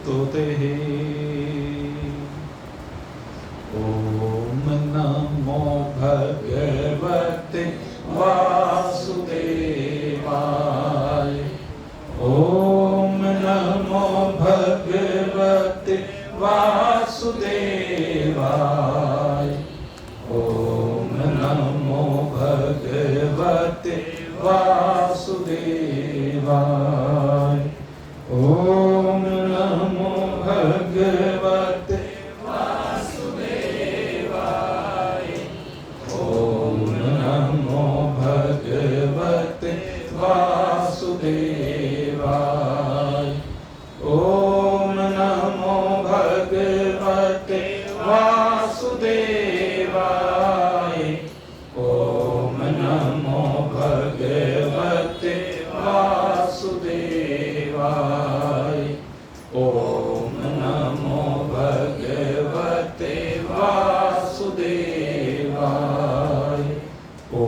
स्तुतिः। ॐ नमो भगवते वासुदेवाय। ॐ नमो भगवते वासुदेवाय। ॐ नमो भगवते वासुदेवाय। ॐ नमो भगवते वासुदेवाय। ॐ नमो भगवते वासुदेवाय। ॐ नमो भगवते वासुदेवाय। ॐ नमो भगवते वासुदेवाय। ॐ नमो भगवते वासुदेवाय। ॐ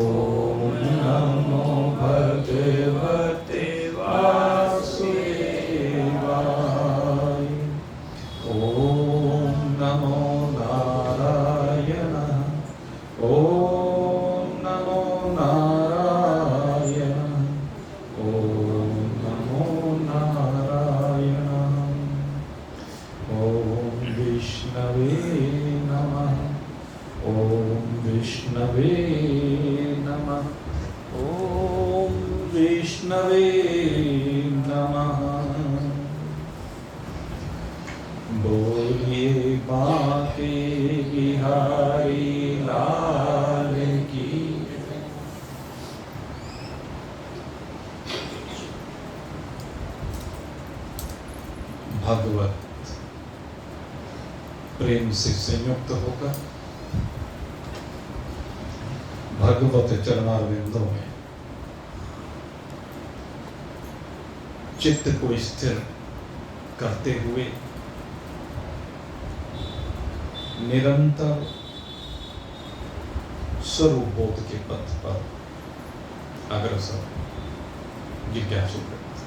नमो भगवते वासुदेवाय। ॐ नमो नारायण। ॐ नमो नारायण। ॐ नमो नारायण। ॐ विष्णवे नमः। ॐ विष्णवे नमः। ॐ विष्णवे नमः। बोलिए बांके बिहारी लाल की। भगवत प्रेम से संयुक्त होकर भगवत चरणारविंदों में चित्त को स्थिर करते हुए निरंतर स्वरूप बोध के पथ पर अग्रसर जिज्ञासु व्यक्ति।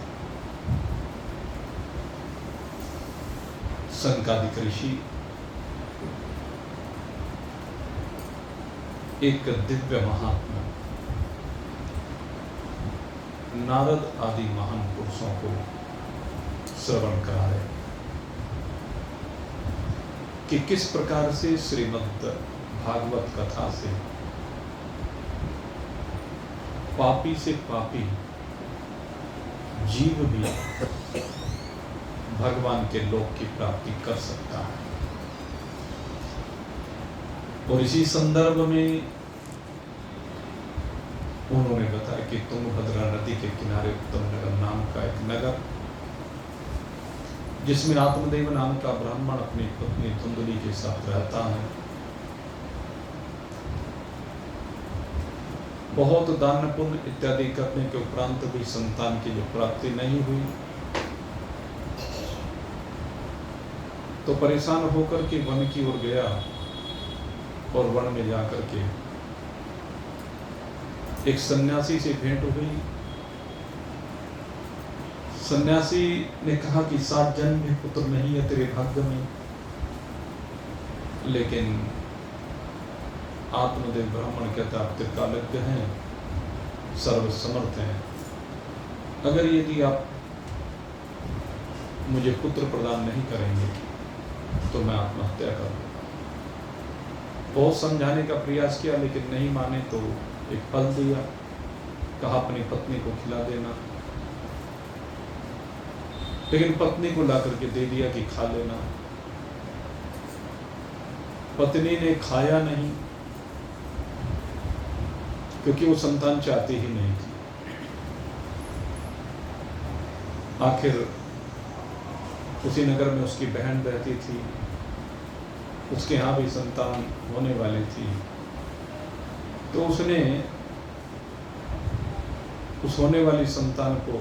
संकादिक ऋषि एक दिव्य महात्मा नारद आदि महान पुरुषों को श्रवण करा रहे कि किस प्रकार से श्रीमद् भागवत कथा से पापी से पापी जीव भी भगवान के लोक की प्राप्ति कर सकता है। और इसी संदर्भ में उन्होंने बताया कि तुंगभद्रा नदी के किनारे उत्तम नगर नाम का एक नगर, जिसमें आत्मदेव नाम का ब्राह्मण अपनी पत्नी धुंधली के साथ रहता है। बहुत दान पुण्य इत्यादि करने के उपरांत भी संतान की जो प्राप्ति नहीं हुई, तो परेशान होकर के वन की ओर गया और वन में जाकर के एक सन्यासी से भेंट हुई। सन्यासी ने कहा कि 7 जन्म में पुत्र नहीं है तेरे भाग्य में, लेकिन आत्मदेव ब्राह्मण कहता आप त्रिकालज्ञ हैं, सर्वसमर्थ हैं, अगर यदि आप मुझे पुत्र प्रदान नहीं करेंगे तो मैं आत्महत्या कर लूंगा। बहुत समझाने का प्रयास किया लेकिन नहीं माने, तो एक फल दिया, कहा अपनी पत्नी को खिला देना, लेकिन पत्नी को ला करके दे दिया कि खा लेना। पत्नी ने खाया नहीं, क्योंकि वो संतान चाहती ही नहीं थी। आखिर उसी नगर में उसकी बहन रहती थी, उसके यहाँ भी संतान होने वाली थी, तो उसने उस होने वाली संतान को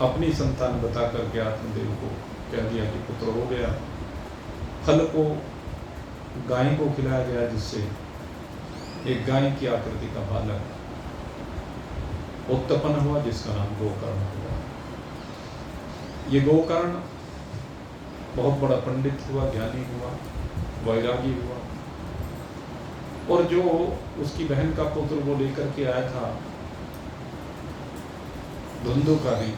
अपनी संतान बता करके आत्मदेव को कह दिया कि पुत्र हो गया। फल को गाय को खिलाया गया, जिससे एक गाय की आकृति का बालक उत्पन्न हुआ, जिसका नाम गोकर्ण हुआ। ये गोकर्ण बहुत बड़ा पंडित हुआ, ज्ञानी हुआ, वैरागी हुआ, और जो उसकी बहन का पुत्र वो लेकर के आया था धुंधुकारी,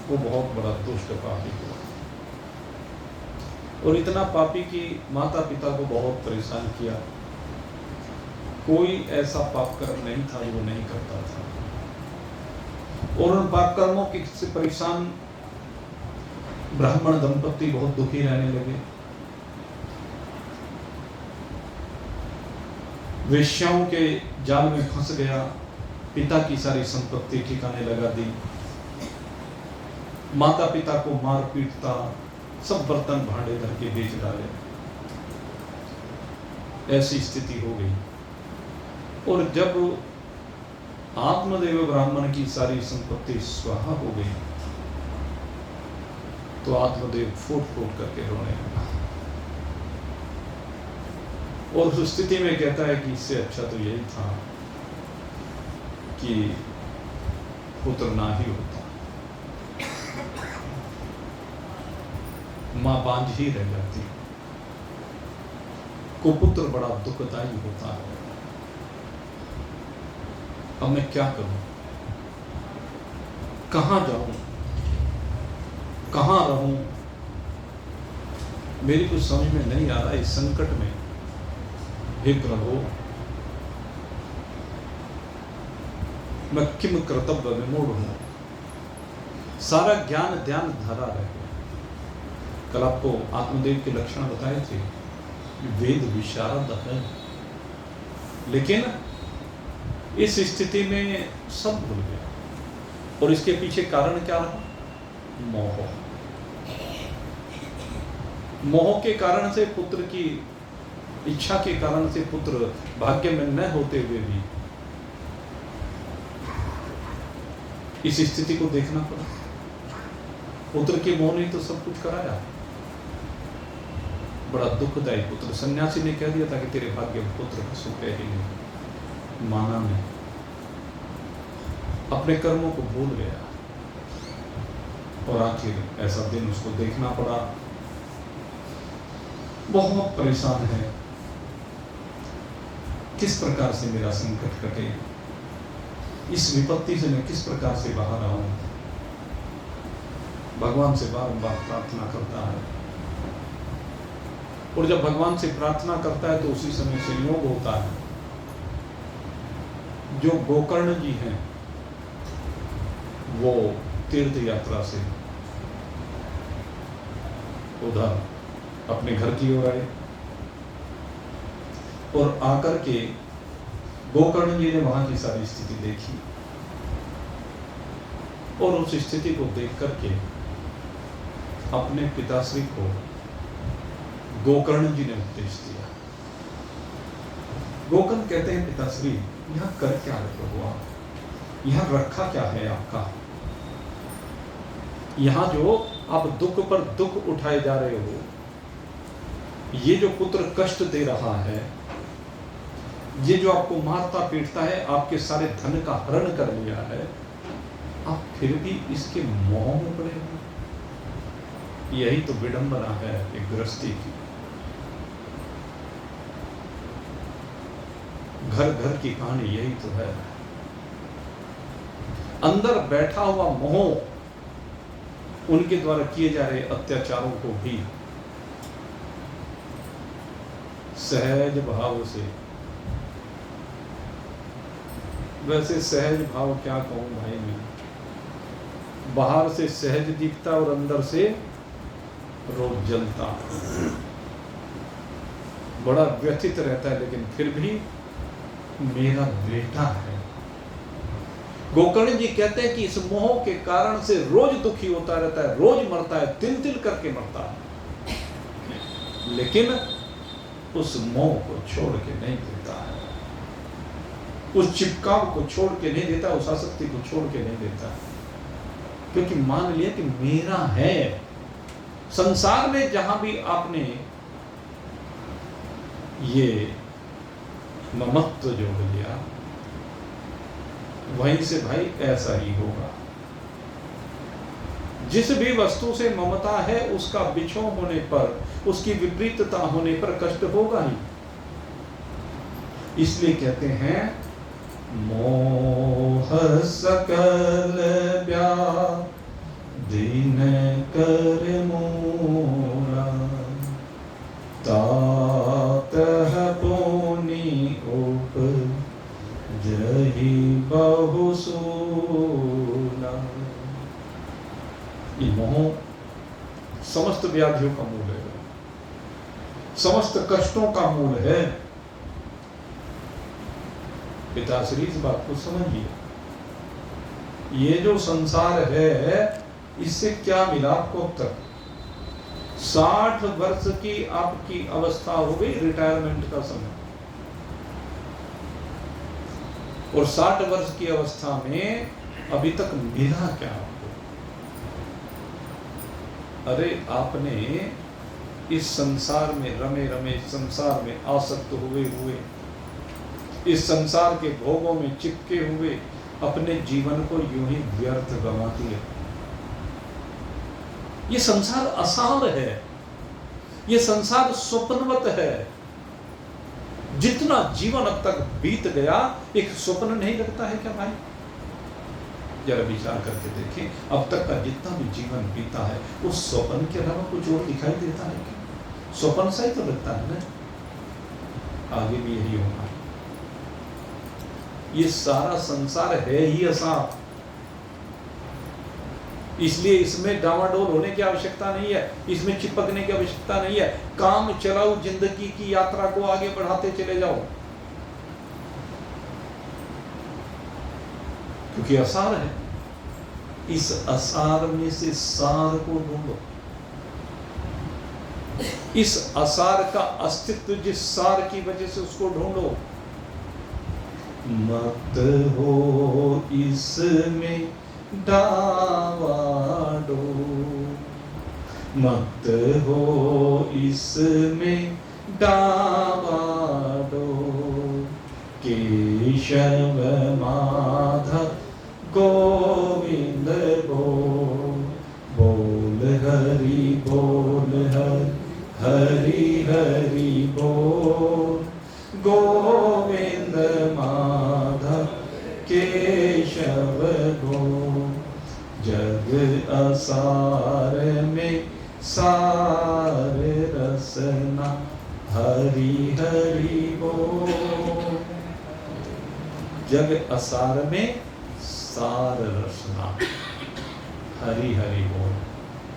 वो बहुत बड़ा दुष्ट पापी हुआ, और इतना पापी कि माता पिता को बहुत परेशान किया। कोई ऐसा पाप कर्म नहीं था जो वो नहीं करता था, और उन पाप कर्मों से परेशान ब्राह्मण दंपति बहुत दुखी रहने लगे। वेश्याओं के जाल में फंस गया, पिता की सारी संपत्ति ठिकाने लगा दी, माता पिता को मार पीटता, सब बर्तन भांडे धर के बेच डाले। ऐसी स्थिति हो गई। और जब आत्मदेव ब्राह्मण की सारी संपत्ति स्वाहा हो गई तो आत्मदेव फूट फूट करके रोने लगा, और उस स्थिति में कहता है कि इससे अच्छा तो यही था कि पुत्र ना ही होता, मां बांझ ही रह जाती। कुपुत्र बड़ा दुखदायी होता है। अब मैं क्या करूं, कहां जाऊं, कहां रहूं, मेरी कुछ समझ में नहीं आ रहा। इस संकट में हे प्रभु, मैं किम कर्तव्य विमूढ़ हूं, सारा ज्ञान ध्यान धरा रह गया। कल आपको आत्मदेव के लक्षण बताए थे, वेद विशारद है, लेकिन इस स्थिति में सब भूल गया। और इसके पीछे कारण क्या रहा? मोह। मोह के कारण से, पुत्र की इच्छा के कारण से पुत्र भाग्य में न होते हुए भी इस स्थिति को देखना पड़ा। पुत्र के मोह ने तो सब कुछ कराया। बड़ा दुखदायी पुत्र। सन्यासी ने कह दिया था कि तेरे भाग्य में पुत्र का सुख है ही नहीं, माना नहीं, अपने कर्मों को भूल गया, और आखिर ऐसा दिन उसको देखना पड़ा। बहुत परेशान है, किस प्रकार से मेरा संकट कटे, इस विपत्ति से मैं किस प्रकार से बाहर आऊं। भगवान से बारंबार प्रार्थना करता है, और जब भगवान से प्रार्थना करता है तो उसी समय संयोग होता है, जो गोकर्ण जी हैं वो तीर्थ यात्रा से उधर अपने घर की ओर आए, और आकर के गोकर्ण जी ने वहां की सारी स्थिति देखी, और उस स्थिति को देख करके अपने पिताश्री को गोकर्ण जी ने उपदेश दिया। गोकर्ण कहते हैं, पिताश्री यहां कर क्या है प्रभु, आप यहां रखा क्या है आपका? यहां जो आप दुख पर दुख उठाए जा रहे हो, ये जो पुत्र कष्ट दे रहा है, ये जो आपको मारता पीटता है, आपके सारे धन का हरण कर लिया है, आप फिर भी इसके मोह में पड़े हो। यही तो विडंबना है एक गृहस्थी की। घर घर की कहानी यही तो है। अंदर बैठा हुआ मोह, उनके द्वारा किए जा रहे अत्याचारों को भी सहज भाव से, वैसे सहज भाव क्या कहूं भाई मैं, बाहर से सहज दिखता और अंदर से रोज जलता, बड़ा व्यथित रहता है, लेकिन फिर भी मेरा बेटा है। गोकर्ण जी कहते हैं कि इस मोह के कारण से रोज दुखी होता रहता है, रोज मरता है, तिल तिल करके मरता है, लेकिन उस मोह को छोड़ के नहीं देता है, उस चिपकाव को छोड़ के नहीं देता, उस आसक्ति को छोड़ के नहीं देता, क्योंकि मान लिया कि मेरा है। संसार में जहां भी आपने ये ममत्व जोड़ लिया, वहीं से भाई ऐसा ही होगा। जिस भी वस्तु से ममता है उसका बिछो होने पर, उसकी विपरीतता होने पर कष्ट होगा ही। इसलिए कहते हैं मोह सकल व्याधिन कर मूला, तातः पुनि उपजहि बहु सूला। ये मोह समस्त व्याधियों का मूल है, समस्त कष्टों का मूल है। पिताश्री इस बात को समझिए। ये जो संसार है इससे क्या मिला आपको अब तक? 60 वर्ष की आपकी अवस्था हो गई, रिटायरमेंट का समय, और 60 वर्ष की अवस्था में अभी तक मिला क्या आपको? अरे आपने इस संसार में रमे रमे, संसार में आसक्त हुए हुए, इस संसार के भोगों में चिपके हुए अपने जीवन को यूं ही व्यर्थ गंवा दिया। ये संसार असार है, ये संसार स्वप्नवत है। जितना जीवन अब तक बीत गया एक स्वप्न नहीं लगता है क्या भाई? जरा विचार करके देखें, अब तक का जितना भी जीवन बीता है उस स्वप्न के अलावा कुछ और दिखाई देता है क्या? स्वप्न सा ही तो लगता है ना। आगे भी यही होगा। ये सारा संसार है ही असार, इसलिए इसमें डामाडोल होने की आवश्यकता नहीं है, इसमें चिपकने की आवश्यकता नहीं है। काम चलाओ, जिंदगी की यात्रा को आगे बढ़ाते चले जाओ, क्योंकि असार है। इस असार में से सार को ढूंढो, इस असार का अस्तित्व जिस सार की वजह से उसको ढूंढो। मत हो इसमें डावाडोल, मत हो इसमें डावाडोल, केशव माधव गोविंद बोल, बोल हरि बोल हरि हरि बोल, गोविंद माधव केशव बोल। जग असार में सार रसना, हरि हरि बोल। जग असार में सार रसना, हरि हरि बोल।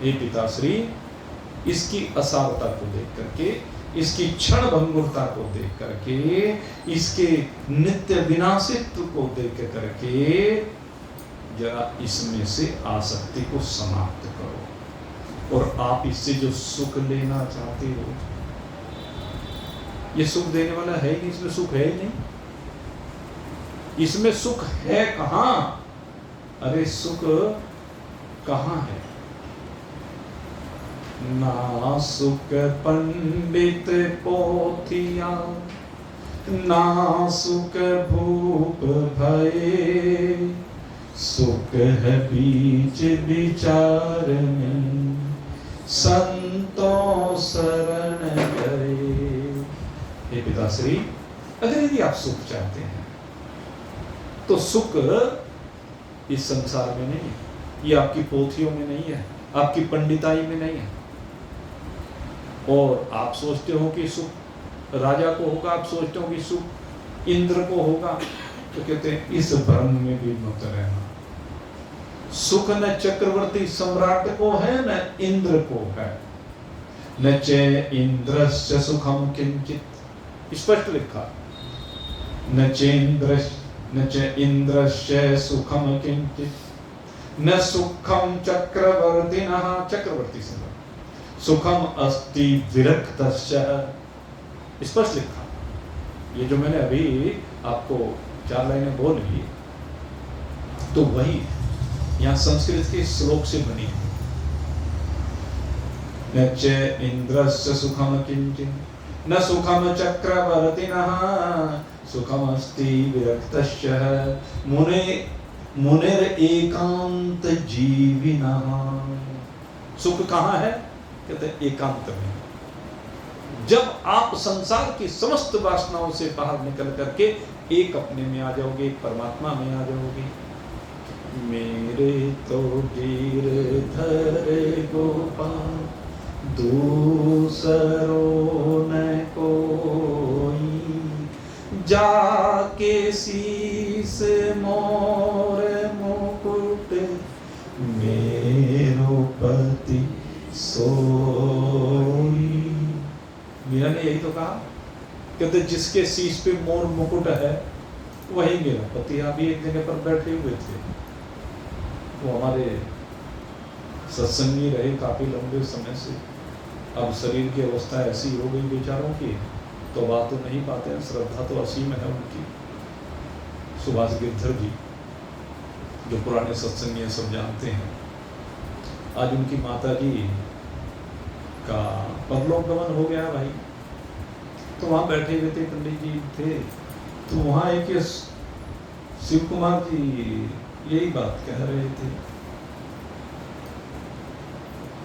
ये पिताश्री इसकी असारता को देख करके, इसकी क्षण भंगुरता को देख करके, इसके नित्य विनाशित्व को देख करके जरा इसमें से आसक्ति को समाप्त करो, और आप इससे जो सुख लेना चाहते हो, ये सुख देने वाला है ही नहीं, इसमें सुख है ही नहीं। इसमें सुख है कहां? अरे सुख कहां है? ना सुख पंडित पोथिया, ना सुख भूप भये, सुख है बीच विचार में, संतों शरण गए। हे पिताश्री, अगर यदि आप सुख चाहते हैं तो सुख इस संसार में नहीं है, ये आपकी पोथियों में नहीं है, आपकी पंडिताई में नहीं है। और आप सोचते हो कि सुख राजा को होगा, आप सोचते हो कि सुख इंद्र को होगा, तो कहते हैं इस भ्रम में भी मत रहना। सुख न चक्रवर्ती सम्राट को है न इंद्र को है। न च इंद्रस्य सुखम किंचित, स्पष्ट लिखा, न च इंद्रस्य सुखम किंचित, न सुखम चक्रवर्तिनः, चक्रवर्ती सम्राट, सुखम अस्ति विरक्तस्य, स्पष्ट लिखा। ये जो मैंने अभी आपको 4 लाइनें बोली तो वही यहाँ संस्कृत के श्लोक से बनी है। न च इंद्रस्य सुखम किंचित्, न सुखम चक्रवर्तिनः, सुखम अस्ति विरक्तस्य। मुने मुनिर एकांत जीविनः। सुख कहाँ है? कहते एकांत में। जब आप संसार की समस्त वासनाओं से बाहर निकल करके एक अपने में आ जाओगे, एक परमात्मा में आ जाओगे। मेरे तो गिरधर गोपाल दूसरो न कोई, जाके शीस मोर मुकुट मेरो पति सोई। मीरा ने यही तो कहा, कहते जिसके शीश पे मोर मुकुट है वही मेरा पति। अभी एक जगह पर बैठे हुए थे, वो हमारे सत्संगी रहे काफी लंबे समय से। अब शरीर की अवस्था ऐसी हो गई बेचारों की, तो बात तो नहीं पाते हैं, श्रद्धा तो असीम है उनकी। सुभाष गिरधर जी जो पुराने सत्संगी सब जानते हैं, आज उनकी माता जी का परलोक गमन हो गया भाई। तो वहां बैठे हुए थे, पंडित जी थे, तो वहां एक शिव कुमार जी यही बात कह रहे थे।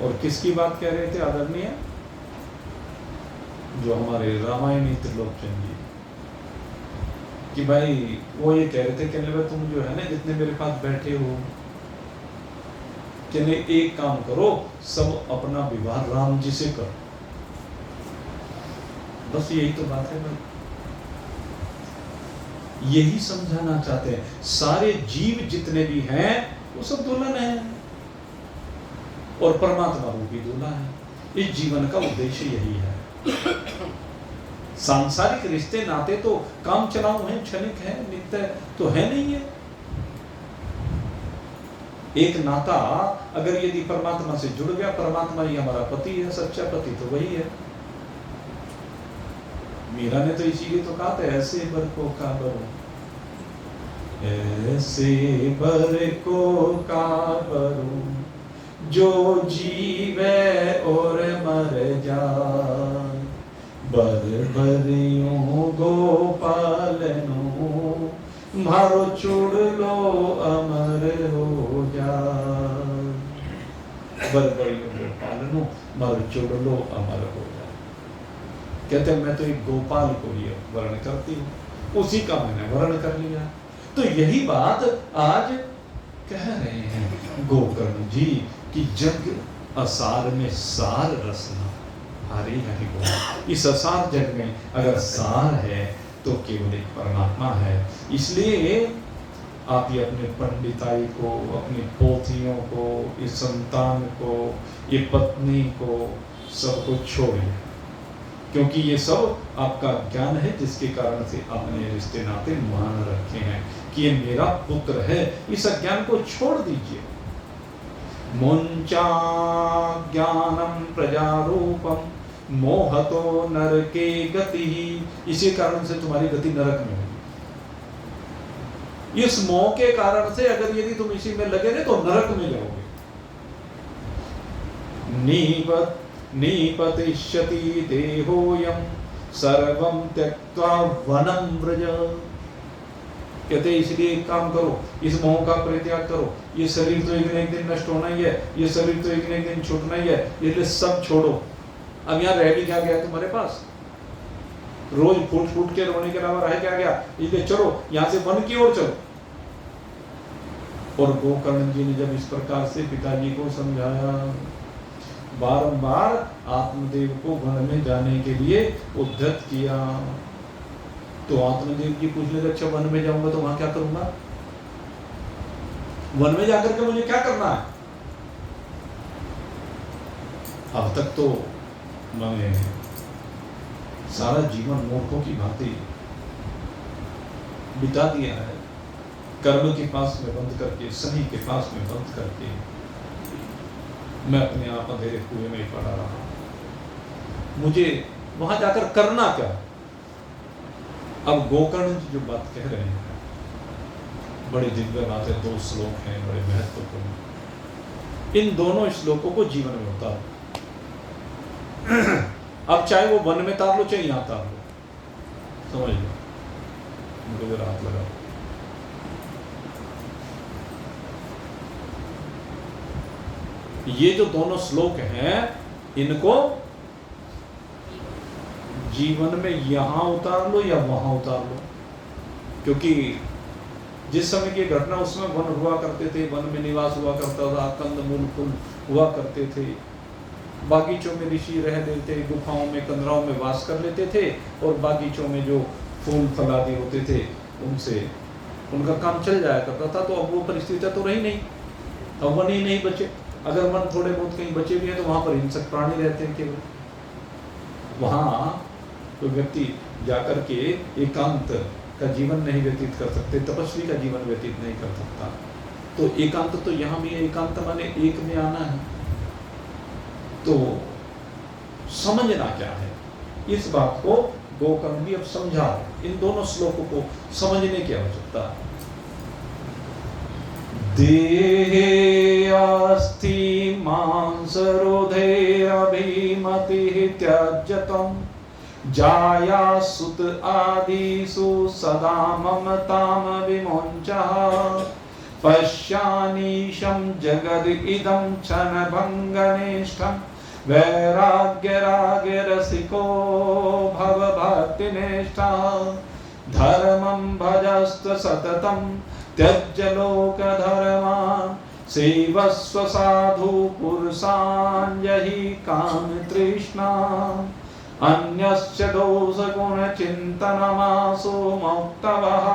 और किसकी बात कह रहे थे? आदरणीय जो हमारे रामायणी त्रिलोकचंद जी, कि भाई वो ये कह रहे थे, कहने लगे तुम जो है ना जितने मेरे पास बैठे हो, कहने एक काम करो, सब अपना विवाह राम जी से करो। बस यही तो बात है भाई, यही समझाना चाहते हैं। सारे जीव जितने भी हैं वो सब दुल्हन है और परमात्मा रूपी दूल्हा है। इस जीवन का उद्देश्य यही है। सांसारिक रिश्ते नाते तो काम चलाऊ हैं, क्षणिक है, नित्य तो है नहीं है। एक नाता अगर यदि परमात्मा से जुड़ गया, परमात्मा ही हमारा पति है, सच्चा पति तो वही है। मीरा ने तो इसीलिए तो कहा था, ऐसे बर को का बरो, ऐसे बर को का बरो, जो जीवे और मर जाए, बर बरियों गोपालनो, मारो छोड़ लो अमर हो जाए। बर बरियों गोपालनो, मारो छोड़ लो अमर हो जाए। कहते हैं मैं तो एक गोपाल को ही वर्ण करती हूँ, उसी का मैंने वर्ण कर लिया। तो यही बात आज कह रहे हैं गोकर्ण जी कि जग असार में सार रसना। हरि हरि बोल। इस असार जग में अगर सार है तो केवल एक परमात्मा है। इसलिए आप ये अपने पंडिताई को, अपनी पोथियों को, इस संतान को, ये पत्नी को, सबको छोड़िए, क्योंकि ये सब आपका ज्ञान है जिसके कारण से आपने रिश्ते नाते मान रखे हैं कि ये मेरा पुत्र है। इस अज्ञान को छोड़ दीजिए। मुंचा ज्ञानम प्रजारूपम मोहतो नरके गति। इसी कारण से तुम्हारी गति नरक में होगी। इस मोह के कारण से अगर यदि तुम इसी में लगे रहे तो नरक में जाओगे। निपतिष्यति देहोयम सर्वं त्यक्त्वा वनं व्रज। कहते इसलिए एक काम करो, इस मोह का परित्याग करो। ये शरीर तो एक न एक दिन नष्ट होना ही है, ये शरीर तो एक न एक दिन छूटना ही है, इसलिए सब छोड़ो। अब यहाँ रह भी क्या गया तुम्हारे पास? रोज फूट फूट के रोने के अलावा रह क्या गया? इसलिए चलो यहाँ से वन की ओर चलो। और गोकर्ण जी ने जब इस प्रकार से पिताजी को समझाया, बारंबार आत्मदेव को वन में जाने के लिए उद्धत किया, तो आत्मदेव जी पूछ ले, अच्छा वन में जाऊंगा तो वहां क्या करूंगा? वन में जाकर के मुझे क्या करना है? अब तक तो मैंने सारा जीवन मूर्खों की भांति बिता दिया है, कर्म के पास में बंद करके, शनि के पास में बंद करके मैं अपने आप अंधेरे कुएं में पड़ा रहा। मुझे वहां जाकर करना क्या? अब गोकर्ण जी जो बात कह रहे हैं बड़ी दिव्य बात है। 2 श्लोक हैं बड़े महत्वपूर्ण। इन दोनों श्लोकों को जीवन में उतारो। अब चाहे वो वन में तार लो, चाहे यहां तार लो, समझ लो। मुझे जरा हाथ लगा। ये जो दोनों श्लोक हैं इनको जीवन में यहां उतार लो या वहां उतार लो, क्योंकि जिस समय की घटना उसमें वन हुआ करते थे, वन में निवास हुआ करता था, कंद मूल फूल हुआ करते थे, बागीचों में ऋषि रह लेते, गुफाओं में कंदराओं में वास कर लेते थे, और बागीचों में जो फूल फल आदि होते थे उनसे उनका काम चल जाया करता था। तो अब वो परिस्थितियां तो रही नहीं, अब वन ही नहीं बचे। अगर वन थोड़े बहुत कहीं बचे भी हैं तो वहां पर हिंसक प्राणी रहते हैं केवल। वहां तो व्यक्ति जाकर के एकांत का जीवन नहीं व्यतीत कर सकते, तपस्वी का जीवन व्यतीत नहीं कर सकता। तो एकांत तो यहाँ भी है, एकांत माने एक में आना है। तो समझना क्या है, इस बात को गोकर्ण भी अब समझा, इन दोनों श्लोकों को समझने की आवश्यकता। देहे अस्ति मांसरोधे अभिमति त्यज्यतम् जाया सुत आदिषु सदा ममताम विमुञ्चः पश्यानीशं जगद इदं क्षणभङ्गनिष्ठं वैराग्यरागरसिको भवभक्तिनिष्ठः धर्मं भजस्व सततं त्यज्य लोकधर्मान् सेवस्व साधु पुरुषान् यहि कामतृष्णा अन्यस्य दोषगुणचिन्तनमासो मुक्तवः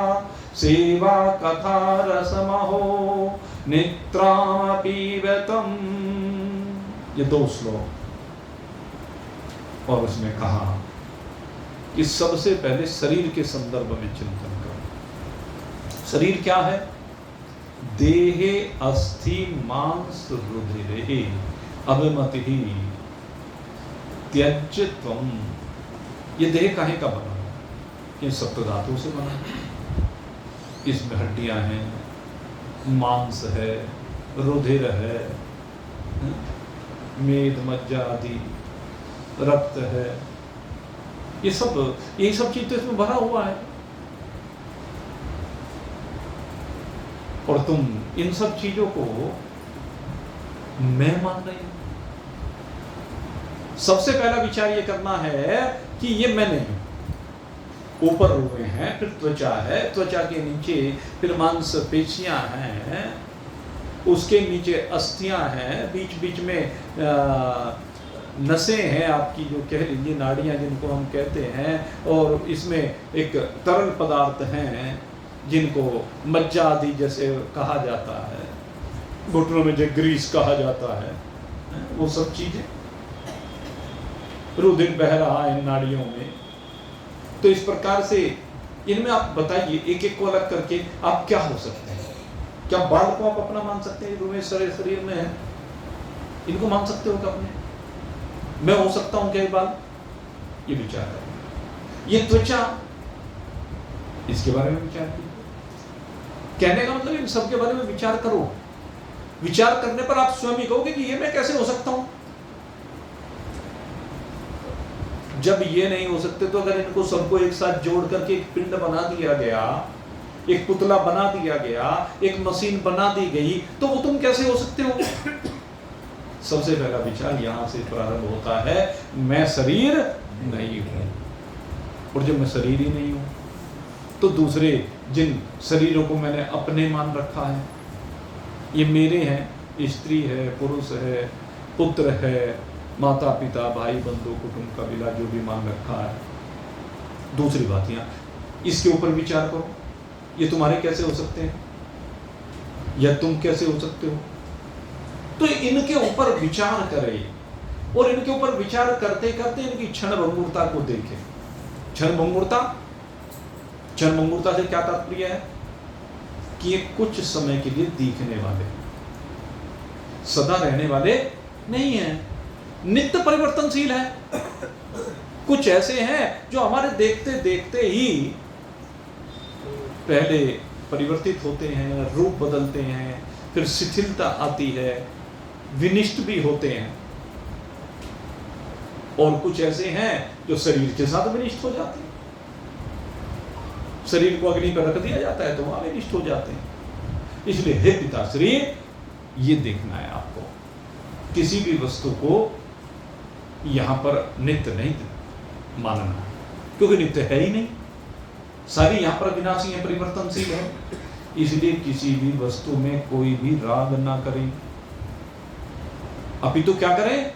सेवा कथा रसमहो निद्रामपीबतम्। ये दो श्लोक, और उसने कहा कि सबसे पहले शरीर के संदर्भ में चिंतन करो। शरीर क्या है? देहे अस्थि मांस रुधिरे अभिमति त्यज्य त्वम। ये देह काहे का बना है? ये सप्त धातु से बना है। इसमें हड्डियां हैं, मांस है, रुधिर है, मेद मज्जा आदि, रक्त है, ये सब चीज तो इसमें भरा हुआ है। और तुम इन सब चीजों को मैं मान रही हूं। सबसे पहला विचार ये करना है कि ये मैं नहीं हूं। ऊपर रोए हैं, फिर त्वचा है, त्वचा के नीचे फिर मांसपेशियां हैं, उसके नीचे अस्थियां हैं, बीच बीच में नसें हैं आपकी, जो कह लीजिए नाड़ियां जिनको हम कहते हैं, और इसमें एक तरल पदार्थ हैं जिनको मज्जा आदि जैसे कहा जाता है, घुटनों में जो ग्रीस कहा जाता है, वो सब चीजें, रुधिर बह रहा है इन नाड़ियों में। तो इस प्रकार से इनमें आप बताइए, एक एक को अलग करके आप क्या हो सकते हैं? क्या बाल को आप अपना मान सकते हैं? रूमें शरीर में है, इनको मान सकते हो क्या अपने? मैं हो सकता हूं क्या ये बाल? ये विचार है। ये त्वचा, इसके बारे में विचार कीजिए। कहने का मतलब इन सब के बारे में विचार करो। विचार करने पर आप स्वयं ही कहोगे कि ये मैं कैसे हो सकता हूं। जब ये नहीं हो सकते तो अगर इनको सबको एक साथ जोड़ करके एक पिंड बना दिया गया, एक पुतला बना दिया गया, एक मशीन बना दी गई, तो वो तुम कैसे हो सकते हो? सबसे पहला विचार यहां से प्रारंभ होता है, मैं शरीर नहीं हूं। और जब मैं शरीर ही नहीं हूं तो दूसरे जिन शरीरों को मैंने अपने मान रखा है, ये मेरे हैं, स्त्री है, पुरुष है, पुत्र है, माता पिता, भाई बंधु, कुटुंब, कबीला, जो भी मान रखा है। दूसरी बात यहाँ, इसके ऊपर विचार करो, ये तुम्हारे कैसे हो सकते हैं या तुम कैसे हो सकते हो? तो इनके ऊपर विचार करें, और इनके ऊपर विचार करते करते इनकी क्षण भंगुरता को देखें। क्षण भंगुरता से क्या तात्पर्य है? कि ये कुछ समय के लिए दिखने वाले, सदा रहने वाले नहीं है, नित्य परिवर्तनशील है। कुछ ऐसे हैं जो हमारे देखते देखते ही पहले परिवर्तित होते हैं, रूप बदलते हैं, फिर शिथिलता आती है, विनिष्ट भी होते हैं। और कुछ ऐसे हैं जो शरीर के साथ विनिष्ट हो जाते हैं। शरीर को अग्नि पर रख दिया जाता है तो वहां विनिष्ट हो जाते हैं। इसलिए हे पिताश्री, ये देखना है आपको किसी भी वस्तु को यहाँ पर नित्य नहीं मानना, क्योंकि नित्य है ही नहीं, सारी यहाँ पर विनाशी है, परिवर्तनशील है। इसलिए किसी भी वस्तु में कोई भी राग ना करें, अपितु क्या करें,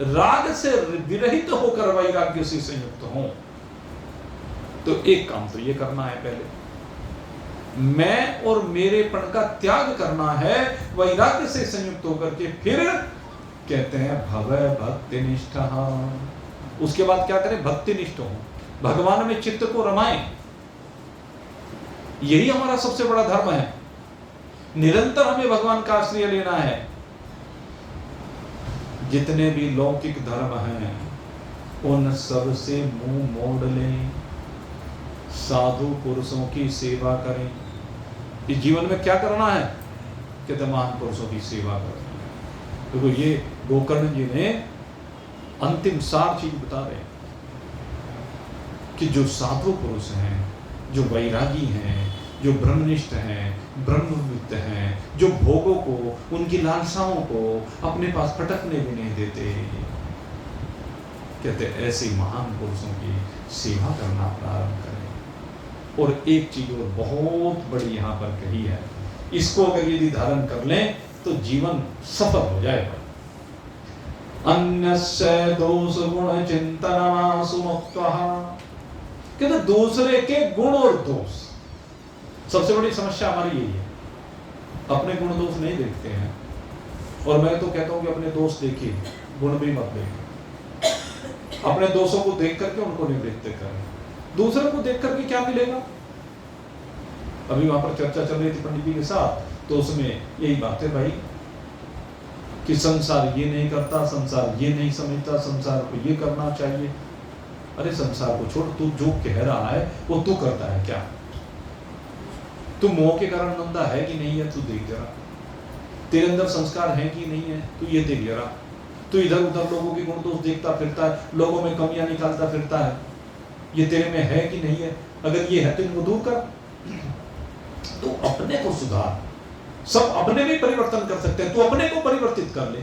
राग से विरहित होकर वैराग्य से संयुक्त हों। तो एक काम तो ये करना है, पहले मैं और मेरेपन का त्याग करना है वैराग्य से संयुक्त होकर के, फिर कहते हैं भव भक्ति निष्ठा। उसके बाद क्या करें, भक्ति निष्ठ हो, भगवान में चित्त को रमाएं। यही हमारा सबसे बड़ा धर्म है, निरंतर हमें भगवान का आश्रय लेना है। जितने भी लौकिक धर्म हैं उन सब से मुंह मोड़ लें, साधु पुरुषों की सेवा करें। इस जीवन में क्या करना है, कहते महान पुरुषों की सेवा करनी है। क्योंकि ये गोकर्ण जी ने अंतिम सार चीज बता रहे हैं कि जो साधु पुरुष हैं, जो वैरागी हैं, जो ब्रह्मनिष्ठ हैं, ब्रह्मविद हैं, जो भोगों को, उनकी लालसाओं को अपने पास फटकने भी नहीं देते, कहते ऐसे महान पुरुषों की सेवा करना प्रारंभ करें। और एक चीज और बहुत बड़ी यहाँ पर कही है, इसको अगर यदि धारण कर लें तो जीवन सफल हो जाएगा। अन्यस्य दोष गुण चिंतनमासु मुक्तः, कहते दूसरे के गुण और दोष, सबसे बड़ी समस्या हमारी यही है, अपने गुण दोष नहीं देखते हैं। और मैं तो कहता हूं कि अपने दोष देखिए, गुण भी मत देखिए। अपने दोषों को देख करके उनको निवृत्त करें, दूसरे को देख करके क्या मिलेगा। अभी वहां पर चर्चा चल रही थी पंडित जी के साथ, तो उसमें यही बात है भाई कि संसार ये नहीं करता, संसार ये नहीं समझता, संसार को ये करना चाहिए। अरे संसार को छोड़, तू जो कह रहा है वो तू करता है क्या? तू मोह के कारण नंदा है कि नहीं है, तू देख जरा। तेरे अंदर संस्कार है कि नहीं है, तू ये देख जरा। तू इधर उधर लोगों के गुण दोष देखता फिरता है, लोगों में कमियां निकालता फिरता है, ये तेरे में है कि नहीं है? अगर ये है तो इनको दूर कर, तू अपने को सुधार। सब अपने में परिवर्तन कर सकते हैं, तू अपने को परिवर्तित कर ले।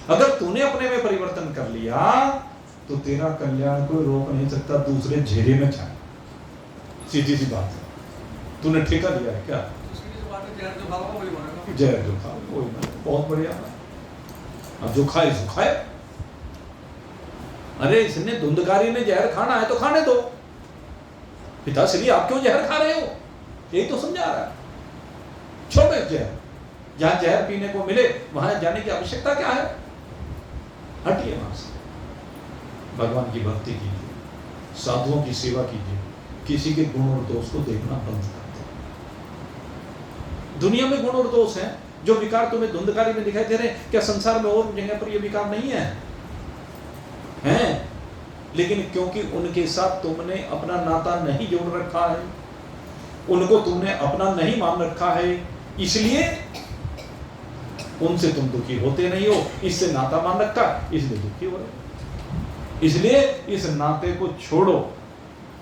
अगर तूने अपने में परिवर्तन कर लिया तो तेरा कल्याण कोई रोक नहीं सकता, दूसरे झेरे में जाए। सीधी सी बात है, तूने ठेका लिया है क्या? जहर जो खा वही बने, बहुत बढ़िया। अब जो खाए सो खाए। अरे इसने धुंधकारी ने जहर खाना है तो खाने दो। पिताश्री आप क्यों जहर खा रहे हो, यही तो समझा रहा है। छोड़ो जहर, जहां जहर पीने को मिले वहां जाने की आवश्यकता क्या है? हटिए वहां से। भगवान की भक्ति कीजिए, साधुओं की सेवा कीजिए, किसी के गुण और दोष को देखना बंद कर दो। दुनिया में गुण और दोष हैं, जो विकार तुम्हें धुंधकारी में दिखाई दे रहे हैं, क्या संसार में और जगह पर ये विकार नहीं है? हैं, लेकिन क्योंकि उनके साथ तुमने अपना नाता नहीं जोड़ रखा है, उनको तुमने अपना नहीं मान रखा है, इसलिए उनसे तुम दुखी होते नहीं हो। इससे नाता मान रखा, इसलिए दुखी हो रहे। इसलिए इस नाते को छोड़ो,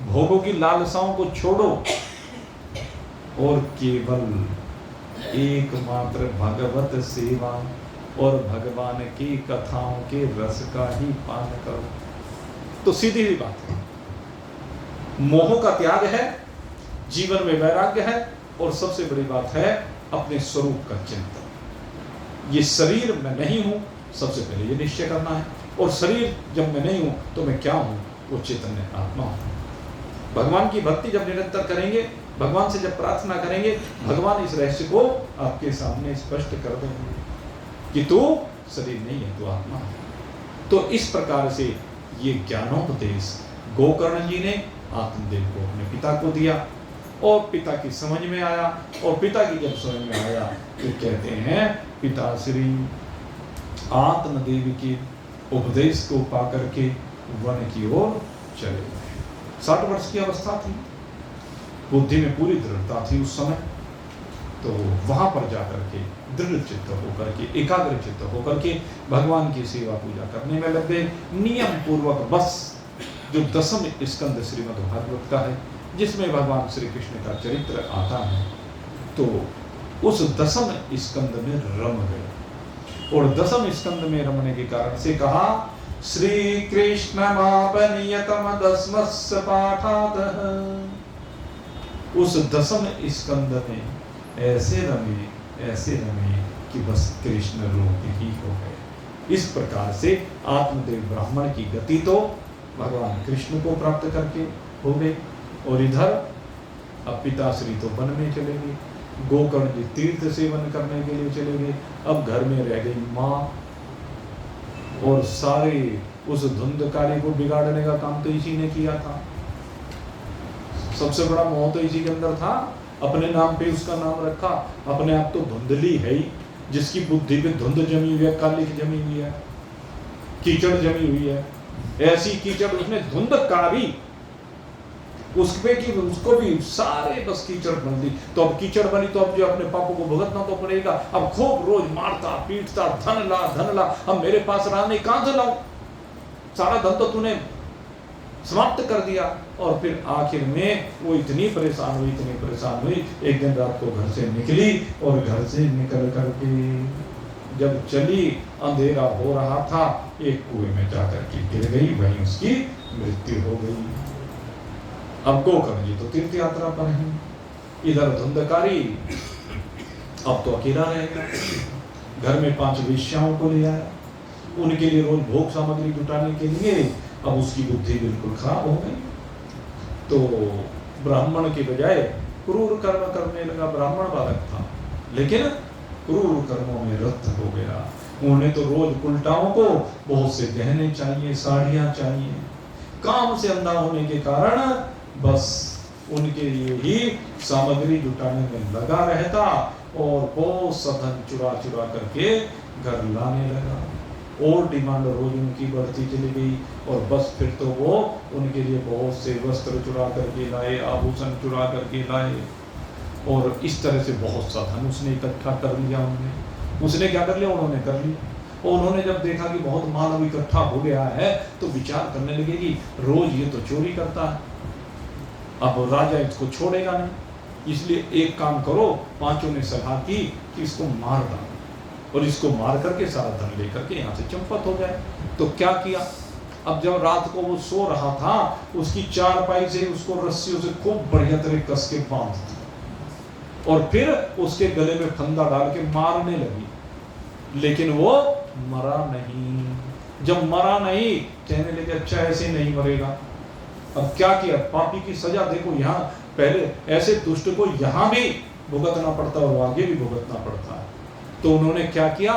भोगों की लालसाओं को छोड़ो और केवल एकमात्र भगवत सेवा और भगवान की कथाओं के रस का ही पान करो। तो सीधी ही बात है, मोह का त्याग है, जीवन में वैराग्य है, और सबसे बड़ी बात है अपने स्वरूप का चिंतन। ये शरीर मैं नहीं हूं, सबसे पहले ये निश्चय करना है। और शरीर जब मैं नहीं हूं तो मैं क्या हूं? वो चैतन्य आत्मा हूं। भगवान की भक्ति जब निरंतर करेंगे, भगवान से जब प्रार्थना करेंगे, भगवान इस रहस्य को आपके सामने स्पष्ट कर देंगे कि तू शरीर नहीं है, तू आत्मा है। तो इस प्रकार से ये ज्ञानोपदेश गोकर्ण जी ने आत्मदेव को अपने पिता को दिया, और पिता की समझ में आया, और पिता की जब समझ में आया तो कहते हैं पिताश्री आत्मदेव के उपदेश को पाकर के वन की ओर चले गए। 60 वर्ष की अवस्था थी, बुद्धि में पूरी दृढ़ता थी उस समय। तो वहां पर जाकर के दृढ़ चित्त होकर के, एकाग्र चित्त होकर के भगवान की सेवा पूजा करने में लग गए, नियम पूर्वक। बस जो 10वें स्कंद श्रीमद् भागवत का है, जिसमें भगवान श्री कृष्ण का चरित्र आता है, तो उस 10वें स्कंद में रम गए। और 10वें स्कंद में रमने के कारण से कहा श्री कृष्णमापनियतम दस्मस्य पाठातः। उस 10वें स्कंद में ऐसे रमे कि बस कृष्ण रूप ही हो गए। इस प्रकार से आत्मदेव ब्राह्मण की गति तो भगवान कृष्ण को प्राप्त करके हो गई। और इधर अब पिताश्री तो वन में चले गए, गोकर्ण जी तीर्थ सेवन करने के लिए चले गए। अब घर में रह गई माँ, और सारे उस धुंधकारी को बिगाड़ने का काम तो इसी ने किया था। सबसे बड़ा मोह तो इसी के अंदर था, अपने नाम पे उसका नाम रखा। अपने आप तो धुंधली है ही, जिसकी बुद्धि पे धुंध जमी हुई है, कालिक जमी हुई है, कीचड़ जमी हुई है। ऐसी कीचड़ उसने धुंध काढ़ी उस पे कि उसको भी सारे बस कीचड़ बन दी। तो अब कीचड़ बनी तो अब जो अपने पापों को भुगतना तो पड़ेगा। अब खूब रोज मारता पीटता, धन ला, अब मेरे पास रहा नहीं, कहां से लाऊं, सारा धन तो तूने समाप्त कर दिया। और फिर आखिर में वो इतनी परेशान हुई, एक दिन रात को घर से निकली, और घर से निकल करके जब चली, अंधेरा हो रहा था, एक कुएं में जाकर के गिर गई, वहीं उसकी मृत्यु हो गई। अब गोकर्ण जी तो तीर्थ यात्रा पर हैं, इधर धुंधकारी अब तो अकेला रहेगा। घर में 5 वेश्याओं को ले आया, उनके लिए रोज भोग सामग्री जुटाने के लिए। अब उसकी बुद्धि बिल्कुल खराब हो गई, तो ब्राह्मण के बजाय क्रूर कर्म करने लगा। ब्राह्मण बालक था, लेकिन क्रूर कर्मों में रत हो गया। उन्हें तो रोज उल्टाओं को बहुत से गहने चाहिए, साड़ियां चाहिए। काम से अंधा होने के कारण बस उनके लिए ही सामग्री जुटाने में लगा रहता, और बहुत सधन चुरा करके घर लाने लगा। और डिमांड रोज उनकी बढ़ती चली गई, और बस फिर तो वो उनके लिए बहुत से वस्त्र चुरा करके लाए, आभूषण चुरा करके लाए, और इस तरह से बहुत सा धन उसने इकट्ठा कर लिया। उसने क्या कर लिया, उन्होंने कर लिया। और उन्होंने जब देखा कि बहुत माल अब इकट्ठा हो गया है, तो विचार करने लगे कि रोज ये तो चोरी करता है, अब राजा इसको छोड़ेगा नहीं, इसलिए एक काम करो। 5 ने सलाह की कि इसको मार डालो, और इसको मार करके सारा धन लेकर के यहाँ से चंपत हो जाए। तो क्या किया, अब जब रात को वो सो रहा था, उसकी चारपाई से उसको रस्सियों से खूब बढ़िया तरह कस के बांध दिया, और फिर उसके गले में फंदा डाल के मारने लगी। लेकिन वो मरा नहीं। जब मरा नहीं, कहने लगे अच्छा ऐसे नहीं मरेगा। अब क्या किया, पापी की सजा देखो। यहाँ पहले ऐसे दुष्ट को यहाँ भी भुगतना पड़ता है, और आगे भी भुगतना पड़ता है। तो उन्होंने क्या किया,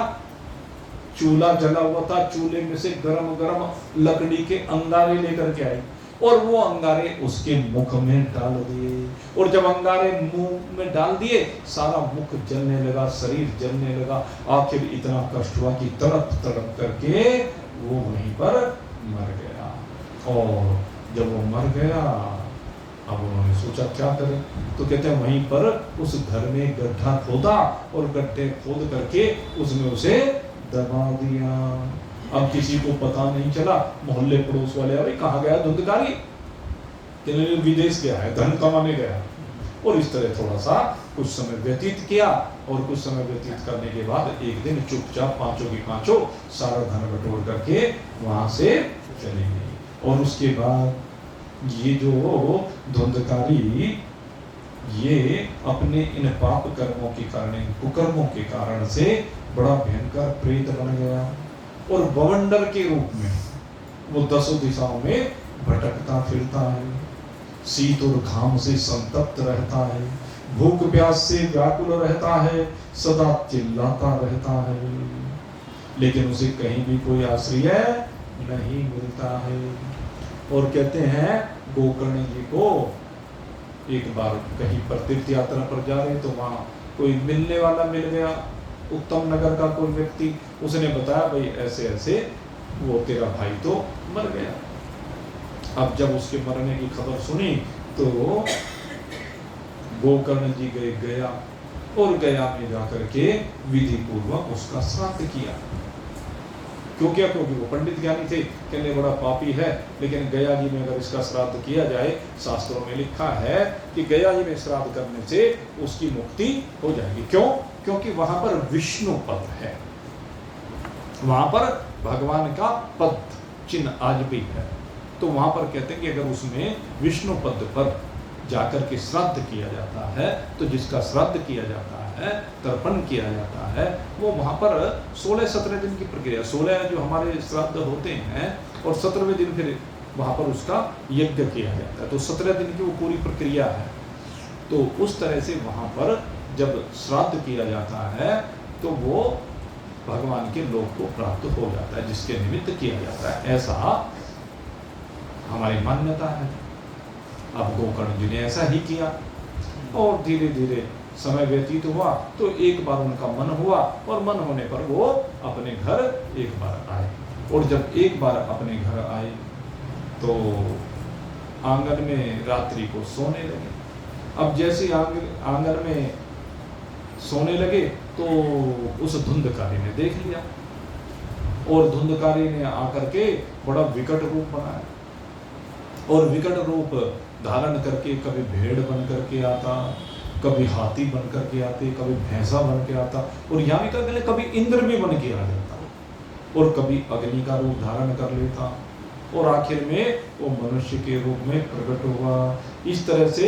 चूल्हा जला हुआ था, चूल्हे में से गरम लकड़ी के अंगारे लेकर के आए, और वो अंगारे उसके मुख में डाल दिए। और जब अंगारे मुंह में डाल दिए, सारा मुख जलने लगा, शरीर जलने लगा। आखिर इतना कष्ट हुआ कि तड़प करके वो वहीं पर मर गया। और जब वो मर गया, अब उन्होंने सोचा क्या करें, तो कहते हैं वहीं पर उस घर में गड्ढा खोदा, और गड्ढे खोद करके उसमें उसे दबा दिया। अब किसी को पता नहीं चला, मोहल्ले पड़ोस वाले, अरे कहाँ गया धुंधकारी, कि विदेश गया है, धन कमाने गया। और इस तरह थोड़ा सा कुछ समय व्यतीत किया, और कुछ समय व्यतीत करने के बाद एक दिन चुपचाप 5 की 5 सारा धन बटोर करके वहां से चले गए। और उसके बाद ये जो धुंधकारी, ये अपने इन पाप कर्मों के कारण, इन कुकर्मों के कारण से बड़ा भयंकर प्रेत बन गया, और बवंडर के रूप में वो 10 दिशाओं में भटकता फिरता है, शीत और घाम से संतप्त रहता है, भूख प्यास से व्याकुल रहता है, सदा चिल्लाता रहता है, लेकिन उसे कहीं भी कोई आश्रय नहीं मिलता है। और कहते हैं गोकर्ण जी को एक बार कहीं पर तीर्थ यात्रा पर जा रहे, तो वहाँ कोई मिलने वाला मिल गया, उत्तम नगर का कोई व्यक्ति। उसने बताया भाई ऐसे ऐसे वो तेरा भाई तो मर गया। अब जब उसके मरने की खबर सुनी, तो गोकर्ण जी गया, और गया में जाकर के विधि पूर्वक उसका श्राद्ध किया। क्योंकि वो पंडित ज्ञानी थे, कहने बड़ा पापी है, लेकिन गया जी में अगर इसका श्राद्ध किया जाए, शास्त्रों में लिखा है कि गया जी में श्राद्ध करने से उसकी मुक्ति हो जाएगी। क्यों? क्योंकि वहां पर विष्णु पद है, वहां पर भगवान का पद चिन्ह आज भी है। तो वहां पर कहते हैं कि अगर उसमें विष्णु पद पर जाकर के श्राद्ध किया जाता है, तो जिसका श्राद्ध किया जाता है, तर्पण किया जाता है, वो वहां पर 16-17 दिन की प्रक्रिया, 16 जो हमारे श्राद्ध होते हैं और 17वें दिन फिर वहां पर उसका यज्ञ किया जाता है, तो 17 दिन की वो पूरी प्रक्रिया है। तो उस तरह से वहां पर जब श्राद्ध किया जाता है तो वो भगवान के लोक को प्राप्त हो जाता है, जिसके निमित्त किया जाता है, ऐसा हमारी मान्यता है। अब गोकर्ण जी ने ऐसा ही किया और धीरे धीरे समय व्यतीत हुआ, तो एक बार उनका मन हुआ और मन होने पर वो अपने घर एक बार आए। और जब एक बार अपने घर आए तो आंगन में रात्रि को सोने लगे। अब जैसे आंगन में सोने लगे तो उस धुंधकारी ने देख लिया और धुंधकारी ने आकर के बड़ा विकट रूप बनाया और विकट रूप धारण करके कभी भेड़ बन करके आता, कभी हाथी बन करके आते, कभी भैंसा बन के आता, और यहाँ भी कहते कभी इंद्र भी बन के आ जाता, और कभी अग्नि का रूप धारण कर लेता, और आखिर में वो मनुष्य के रूप में प्रकट हुआ। इस तरह से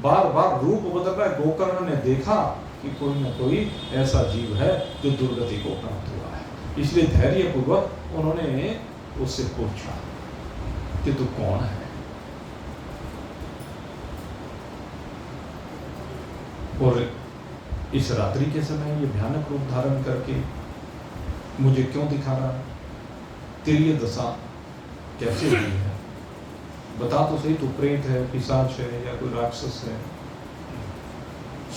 बार बार रूप बदल रहा है। गोकर्ण ने देखा कि कोई न कोई ऐसा जीव है जो दुर्गति को प्राप्त हुआ है, इसलिए धैर्यपूर्वक उन्होंने उससे पूछा कि तू कौन है, और इस रात्रि के समय ये भयानक रूप धारण करके मुझे क्यों दिखा रहा है, तेरी ये दशा कैसे हुई है, बता तो सही, तू प्रेत है, पिशाच है या कोई राक्षस है।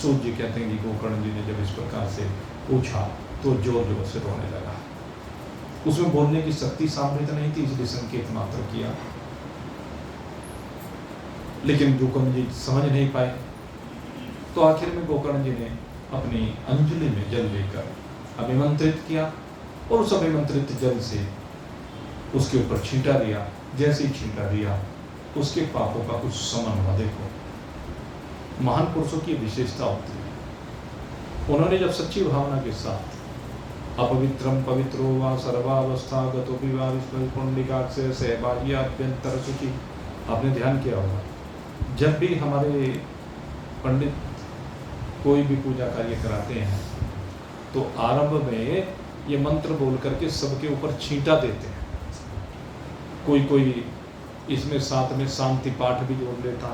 सूत जी कहते हैं कि गोकर्ण जी ने जब इस प्रकार से पूछा तो जोर जोर से रोने लगा। उसमें बोलने की शक्ति सामर्थ्य नहीं थी, इसलिए संकेत मात्र किया, लेकिन गोकर्ण जी समझ नहीं पाए। तो आखिर में गोकर्ण जी ने अपनी अंजलि में जल लेकर अभिमंत्रित किया और उस अभिमंत्रित जल से उसके ऊपर छींटा दिया। जैसे ही छींटा दिया उसके पापों का कुछ समन हुआ। देखो, महान पुरुषों की विशेषता होती है, उन्होंने जब सच्ची भावना के साथ अपवित्रम पवित्रो वा सर्वावस्था गतोपि वा पुंडलिकाक्ष से बाह्याभ्यंतर सुखी, आपने ध्यान किया होगा, जब भी हमारे पंडित कोई भी पूजा कार्य कराते हैं तो आरंभ में ये मंत्र बोल करके सबके ऊपर छींटा देते हैं। कोई कोई इसमें साथ में शांति पाठ भी जोड़ लेता,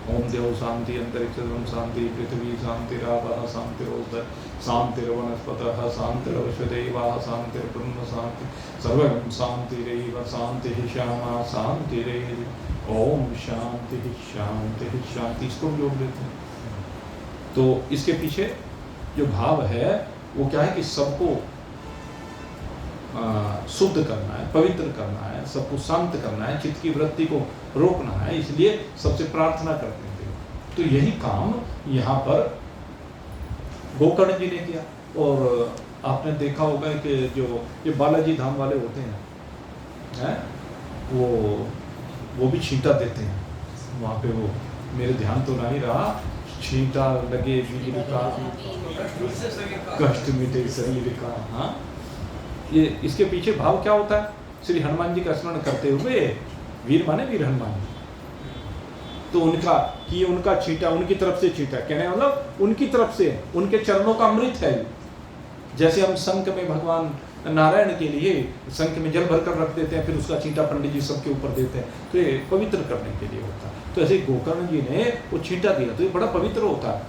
ओम देव शांति अंतरिक्षम शांति पृथ्वी शांतिरापः शांतिरोदय शांतिर्वनस्पतः शांतिरवश्वदेवाः शांतिर्ब्रह्म शांति सर्वं शांतिरेव शांतिः श्यामा शांतिरेव ओम शांति शांति शांति, इसको भी जोड़ लेते हैं। तो इसके पीछे जो भाव है वो क्या है कि सबको शुद्ध करना है, पवित्र करना है, सबको शांत करना है, चित्त की वृत्ति को रोकना है, इसलिए सबसे प्रार्थना करते थे। तो यही काम यहाँ पर गोकर्ण जी ने किया। और आपने देखा होगा कि जो ये बालाजी धाम वाले होते हैं वो भी छींटा देते हैं वहाँ पे, वो मेरे ध्यान तो नहीं रहा, छींटा लगे वीर का कष्ट मिटे शरीर का। हाँ, ये इसके पीछे भाव क्या होता है, श्री हनुमान जी का स्मरण करते हुए, वीर माने वीर हनुमान जी, तो उनका छींटा उनकी तरफ से छींटा, कहने मतलब उनकी तरफ से, उनके चरणों का अमृत है। जैसे हम शंख में भगवान नारायण के लिए शंख में जल भरकर रख देते हैं, फिर उसका छींटा पंडित जी सबके ऊपर देते हैं, तो ये पवित्र करने के लिए होता है। तो ऐसे गोकर्ण जी ने वो छींटा दिया तो ये बड़ा पवित्र होता है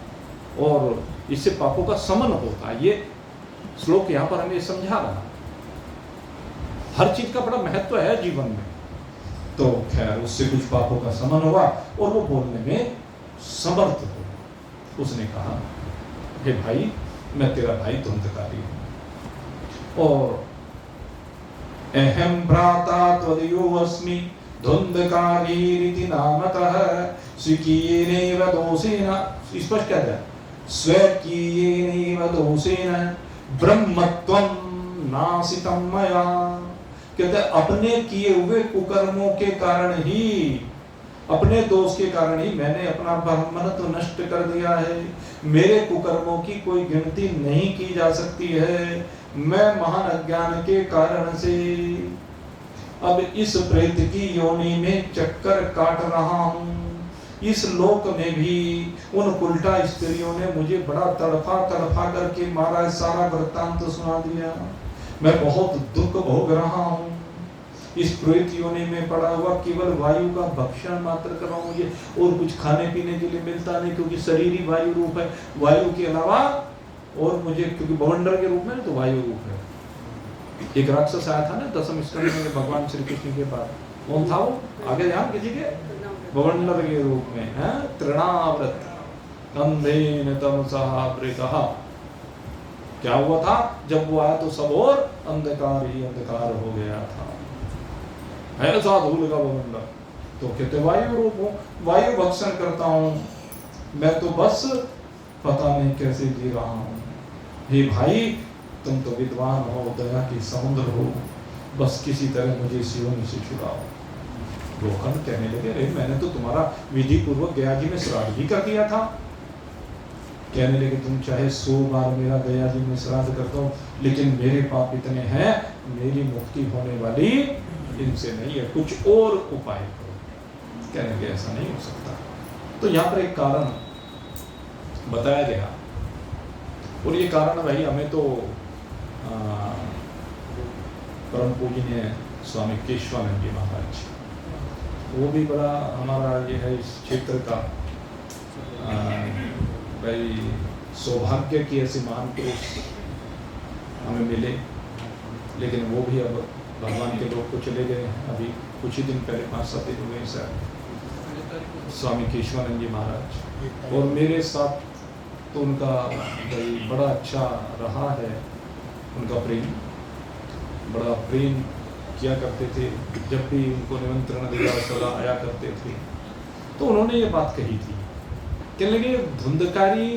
और इससे पापों का समन होता है। ये श्लोक यहाँ पर हमें समझा रहा, हर चीज का बड़ा महत्व है जीवन में। तो खैर उससे कुछ पापों का समन हुआ और वो बोलने में समर्थ हो। उसने कहा, हे भाई, मैं तेरा भाई धुंधकारी हूँ और अहम भ्राता त्वदयो अस्मि धुंधकारीरिति नामतः स्वीकीयेनैव दोषेण, स्पष्ट क्या है, स्वकीयेनैव दोषेण ब्रह्मत्वं नासितं मया। कहते अपने किए हुए कुकर्मों के कारण ही अपने दोष के कारण ही मैंने अपना ब्राह्मण तो नष्ट कर दिया है। मेरे कुकर्मों की कोई गिनती नहीं की जा सकती है। मैं महान अज्ञान के कारण से अब इस प्रेत की योनि में चक्कर काट रहा हूँ। इस लोक में भी उन उल्टा स्त्रियों ने मुझे बड़ा तड़फा करके मारा, सारा वृत्तांत सुना दिया। मैं बहुत दुख भोग रहा हूँ। इस प्रेत योनि में पड़ा हुआ केवल वायु का भक्षण मात्र कर रहा हूँ। मुझे और कुछ खाने पीने के लिए मिलता नहीं, क्योंकि शरीर ही वायु रूप है। वायु के अलावा और मुझे, क्योंकि भवंडर के रूप में तो वायु रूप है। एक राक्षस आया था ना दसम स्कंद में भगवान श्री कृष्ण के पास, कौन था वो? आगे ध्यान किसी के? भवंडर के रूप में है। तृणावृत कंधेन तमसः प्रेतः। क्या हुआ था? जब वो आया तो सब और अंधकार ही अंधकार हो गया था। ऐसा धूल का भवंडर। तो कहते वायु रूप हूँ, वायु भक्षण करता हूँ मैं, तो बस पता नहीं कैसे जी रहा हूँ। हे भाई, तुम तो विद्वान हो, दया के समुद्र हो, बस किसी तरह मुझे इस योनि से छुड़ाओ। गोकर्ण कहने लगे, अरे मैंने तो तुम्हारा विधि पूर्वक गया जी में श्राद्ध भी कर दिया था। कहने लगे, तुम चाहे 100 बार मेरा गया जी में श्राद्ध कर दो, लेकिन मेरे पाप इतने हैं, मेरी मुक्ति होने वाली इनसे नहीं है, कुछ और उपाय करो। कहने लगे, ऐसा नहीं हो सकता। तो यहाँ पर एक कारण बताया गया, और ये कारण भाई हमें तो परम पूजनीय स्वामी केशवानंद जी महाराज, वो भी बड़ा हमारा ये है इस क्षेत्र का भाई सौभाग्य की ऐसे महान पुरुष हमें मिले। लेकिन वो भी अब भगवान के लोग को चले गए हैं। अभी कुछ ही दिन पहले 5-7 दिन हुए सर स्वामी केशवानंद जी महाराज। और मेरे साथ तो उनका भाई बड़ा अच्छा रहा है, उनका प्रेम, बड़ा प्रेम किया करते थे। जब भी उनको निमंत्रण दिया सदा आया करते थे। तो उन्होंने ये बात कही थी, कहने लगे धुंधकारी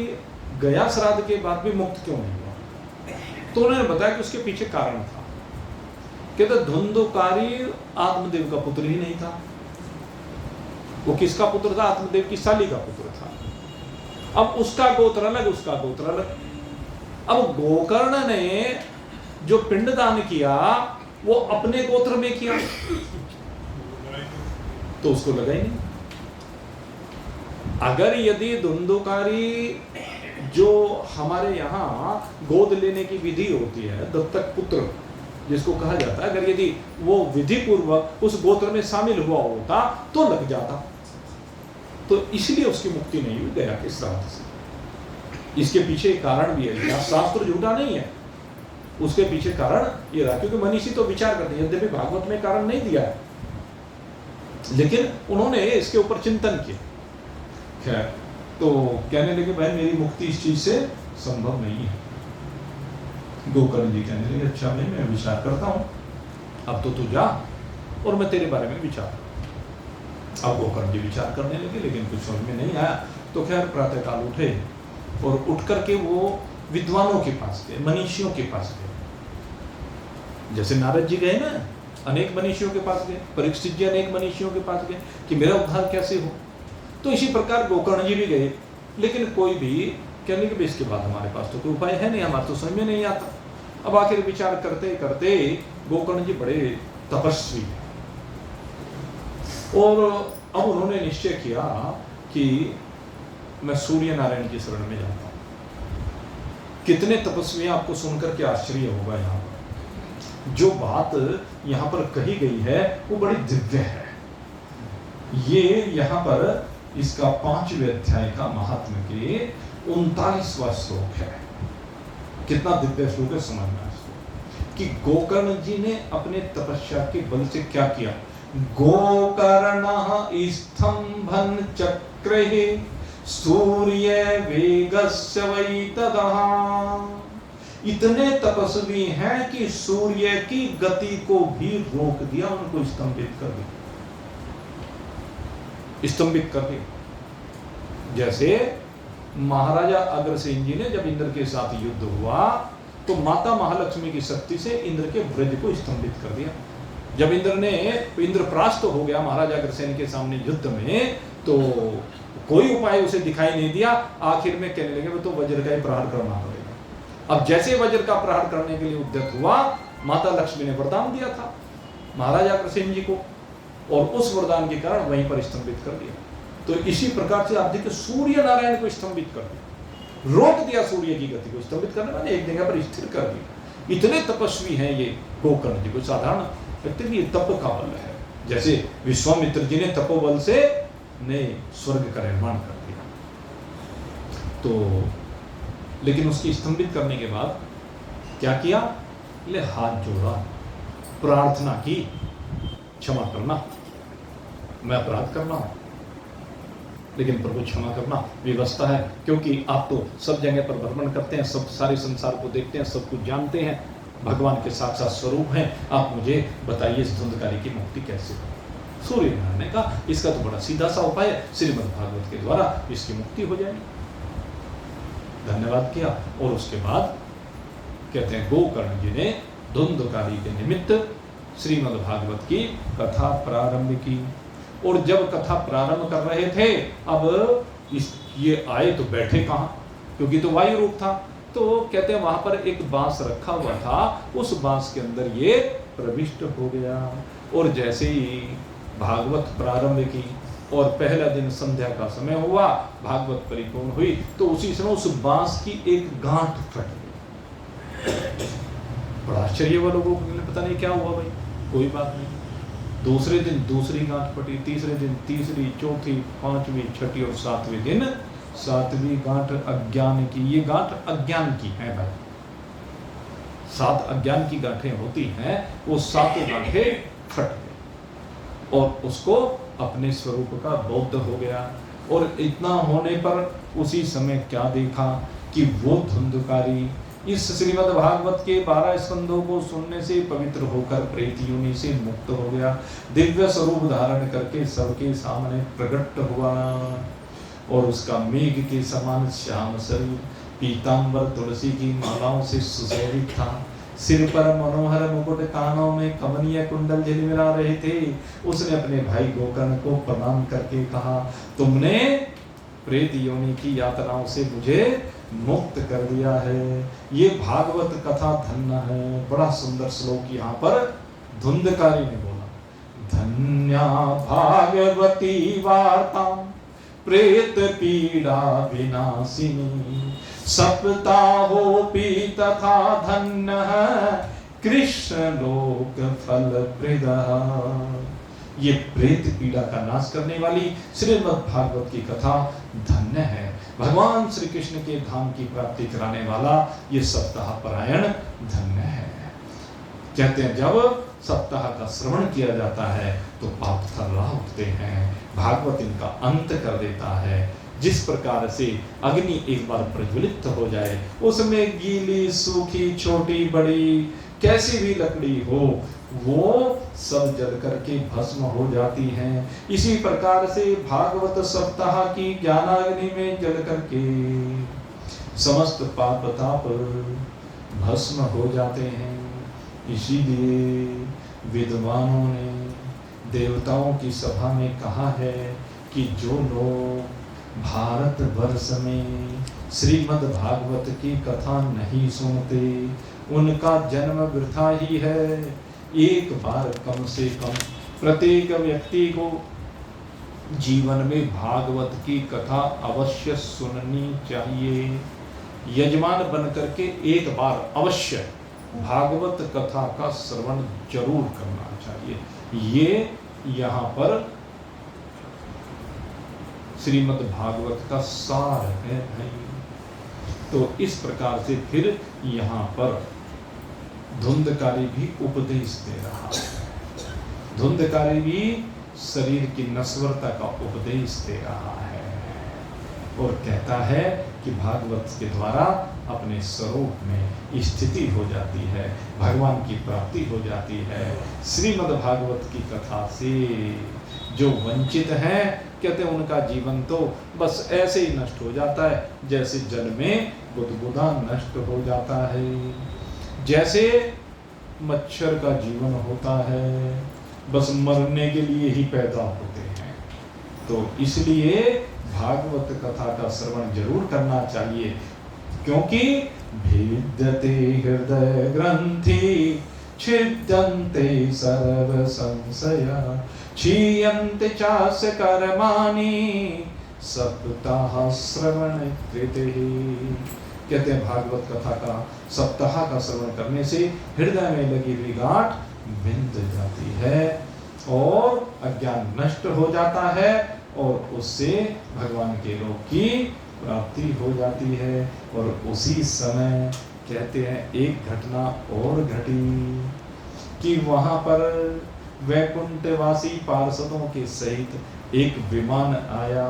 गया श्राद्ध के बाद भी मुक्त क्यों नहीं हुआ? तो उन्होंने बताया कि उसके पीछे कारण था। कहते धुंधकारी आत्मदेव का पुत्र ही नहीं था। वो किसका पुत्र था? आत्मदेव की साली का पुत्र था। अब उसका गोत्र अलग, उसका गोत्र अलग। अब गोकर्ण ने जो पिंडदान किया वो अपने गोत्र में किया, तो उसको लगा ही नहीं। अगर यदि धुंधकारी जो हमारे यहाँ गोद लेने की विधि होती है, दत्तक पुत्र जिसको कहा जाता है, अगर यदि वो विधि पूर्वक उस गोत्र में शामिल हुआ होता तो लग जाता। तो इसलिए उसकी मुक्ति नहीं हुई गया के श्राद्ध से। इसके पीछे कारण भी है, शास्त्र झूठा नहीं है, उसके पीछे कारण ये रहा। क्योंकि मनीषी तो विचार करते हैं, यद्यपि भागवत में कारण नहीं दिया है, लेकिन उन्होंने इसके ऊपर चिंतन किया। खैर, तो कहने लगे भाई मेरी मुक्ति इस चीज से संभव नहीं है। गोकर्ण जी कहने लगे, अच्छा भाई मैं विचार करता हूँ, अब तो तू जा और मैं तेरे बारे में विचार। अब गोकर्ण जी विचार करने लगे, लेकिन कुछ समझ में नहीं आया। तो खैर प्रातःकाल उठे और उठ करके वो विद्वानों के पास गए, मनीषियों के पास गए। जैसे नारद जी गए ना, अनेक मनीषियों के पास गए, परीक्षित जी अनेक मनीषियों के पास गए कि मेरा उद्धार कैसे हो। तो इसी प्रकार गोकर्ण जी भी गए, लेकिन कोई भी कहने के इसके बाद हमारे पास तो कोई उपाय है नहीं, हमारे तो समझ में नहीं आता। अब आखिर विचार करते करते गोकर्ण जी बड़े तपस्वी हैं, और अब उन्होंने निश्चय किया कि मैं सूर्य नारायण की शरण में जाता हूँ। कितने तपस्वी हैं, आपको सुनकर के आश्चर्य होगा। यहाँ पर जो बात यहाँ पर कही गई है वो बड़ी दिव्य है। ये यहाँ पर इसका 5वें अध्याय का महात्म्य के 39वां श्लोक है। कितना दिव्य श्लोक है, समझना है कि गोकर्ण जी ने अपने तपस्या के बल से क्या किया। गोकर्णः स्तंभन चक्रे सूर्य वेगस्य वै तदः। इतने तपस्वी हैं कि सूर्य की गति को भी रोक दिया, उनको स्तंभित कर दिया, स्तंभित कर दिया। जैसे महाराजा अग्रसेन जी ने जब इंद्र के साथ युद्ध हुआ तो माता महालक्ष्मी की शक्ति से इंद्र के व्रज को स्तंभित कर दिया। जब इंद्रप्रस्थ हो गया महाराज अग्रसेन के सामने युद्ध में, तो कोई उपाय उसे दिखाई नहीं दिया। आखिर में कहने लगे वो तो वज्र का ही प्रहार करना पड़ेगा। अब जैसे वज्र का प्रहार करने के लिए उद्यत हुआ, माता लक्ष्मी ने वरदान दिया था महाराज अग्रसेन जी को, और उस वरदान के कारण वहीं पर स्तंभित कर दिया। तो इसी प्रकार से आप देखिए सूर्य नारायण को स्तंभित कर दिया, रोक दिया सूर्य की गति को, स्तंभित करने वाले एक जगह पर स्थिर कर दिया। इतने तपस्वी हैं ये गोकर्ण जी, कोई साधारण व्यक्ति भी तप का बल है। जैसे विश्वामित्र जी ने तपोबल से ने स्वर्ग का निर्माण कर दिया। तो लेकिन उसकी स्तंभित करने के बाद क्या किया, ले हाथ जोड़ा, प्रार्थना की, क्षमा करना, मैं अपराध कर रहा हूं, लेकिन प्रभु क्षमा करना व्यवस्था है, क्योंकि आप तो सब जगह पर भ्रमण करते हैं, सब सारे संसार को देखते हैं, सब कुछ जानते हैं, भगवान के साक्षात स्वरूप हैं, आप मुझे बताइए इस धुंधकारी की मुक्ति कैसे हो। सूर्य नारायण ने कहा इसका तो बड़ा सीधा सा उपाय है, श्रीमद् भागवत के द्वारा इसकी मुक्ति हो जाएगी। धन्यवाद किया, और उसके बाद कहते हैं गोकर्ण जी ने धुंधकारी के निमित्त श्रीमद् भागवत की कथा प्रारंभ की। और जब कथा प्रारंभ कर रहे थे, अब ये आए तो बैठे कहाँ, क्योंकि तो वायु रूप था। तो कहते हैं वहां पर एक बांस रखा हुआ था, उस बांस के अंदर ये प्रविष्ट हो गया। और जैसे ही भागवत प्रारंभ की और पहला दिन संध्या का समय हुआ, भागवत परिपूर्ण हुई, तो उसी समय उस बांस की एक गांठ फट गई। बड़ा आश्चर्य हुआ लोगों को, पता नहीं क्या हुआ भाई, कोई बात नहीं। दूसरे दिन दूसरी गांठ फटी, तीसरे दिन तीसरी, चौथी, पांचवी, छठी और सातवें दिन सातवीं गांठ अज्ञान की। ये गांठ अज्ञान की है भाई, 7 अज्ञान की गांठें होती हैं, वो सातों गांठें फट गई और उसको अपने स्वरूप का बोध हो गया। और इतना होने पर उसी समय क्या देखा कि वो धुंधकारी इस श्रीमद् भागवत के 12 स्कंदों को सुनने से पवित्र होकर प्रेत योनि से मुक्त हो गया, दिव्य स्वरूप धारण करके सबके सामने प्रकट हुआ। और उसका मेघ के समान श्याम शरीर पीतांबर तुलसी की मालाओं से सुशोभित था, सिर पर मनोहर मुकुट, कानों में कमनीय कुंडल झिलमिला रहे थे। उसने अपने भाई गोकर्ण को प्रणाम करके कहा, तुमने प्रेत योनि की यातनाओं से मुझे मुक्त कर दिया है, ये भागवत कथा धन्य है। बड़ा सुंदर श्लोक यहाँ पर धुंधकारी ने बोला, धन्या भागवती वार्ता प्रेत पीड़ा विनाशिनी, सप्ताहोपि तथा धन्य कृष्ण लोक फल प्रद। ये प्रेत पीड़ा का नाश करने वाली श्रीमद् भागवत की कथा धन्य है, भगवान श्री कृष्ण के धाम की प्राप्ति कराने वाला ये सप्ताह परायण धन्य है। कहते हैं जब सप्ताह का श्रवण किया जाता है तो पाप थर्रा उठते हैं, भागवत इनका अंत कर देता है। जिस प्रकार से अग्नि एक बार प्रज्वलित हो जाए, उसमें गीली सूखी छोटी बड़ी कैसी भी लकड़ी हो, वो सब जल करके भस्म हो जाती हैं। इसी प्रकार से भागवत सप्ताह की ज्ञानाग्नि में जल करके समस्त पाप ताप भस्म हो जाते हैं। इसीलिए विद्वानों ने देवताओं की सभा में कहा है कि जो लोग भारत वर्ष में श्रीमद् भागवत की कथा नहीं सुनते, उनका जन्म वृथा ही है। एक बार कम से कम प्रत्येक व्यक्ति को जीवन में भागवत की कथा अवश्य सुननी चाहिए। यजमान बन करके एक बार अवश्य भागवत कथा का श्रवण जरूर करना चाहिए। ये यहाँ पर श्रीमद् भागवत का सार है भाई। तो इस प्रकार से फिर यहाँ पर धुंधकारी भी उपदेश दे रहा है। धुंधकारी भी शरीर की नश्वरता का उपदेश दे रहा है और कहता है कि भागवत के द्वारा अपने स्वरूप में स्थिति हो जाती है, भगवान की प्राप्ति हो जाती है। श्रीमद् भागवत की कथा से जो वंचित हैं, कहते हैं उनका जीवन तो बस ऐसे ही नष्ट हो जाता है जैसे जल में बुदबुदा नष्ट हो जाता है। जैसे मच्छर का जीवन होता है, बस मरने के लिए ही पैदा होते हैं। तो इसलिए भागवत कथा का श्रवण जरूर करना चाहिए, क्योंकि भेद्यते हृदय ग्रंथि छिद्यन्ते सर्व संशया क्षीयन्ते चास्य कर्माणि सप्ताह श्रवण कृते। कहते हैं भागवत कथा का सप्ताह का श्रवण करने से हृदय में लगी हुई गांठ बिंद जाती है और अज्ञान नष्ट हो जाता है और उससे भगवान के लोक की प्राप्ति हो जाती है। और उसी समय कहते हैं एक घटना और घटी कि वहां पर वैकुंठवासी पार्षदों के सहित एक विमान आया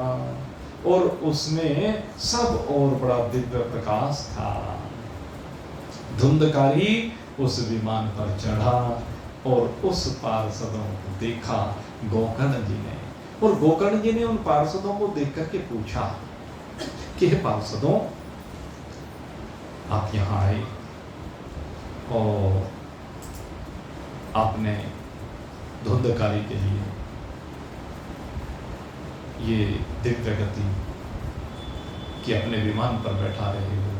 और उसमें सब और बड़ा दिव्य प्रकाश था। धुंधकारी उस विमान पर चढ़ा और उस पार्षदों को देखा गोकर्ण जी ने, और गोकर्ण जी ने उन पार्षदों को देख करके पूछा कि हे पार्षदों, आप यहाँ आए और आपने धुंधकारी के लिए ये दिव्य गति कि अपने विमान पर बैठा रहे हो,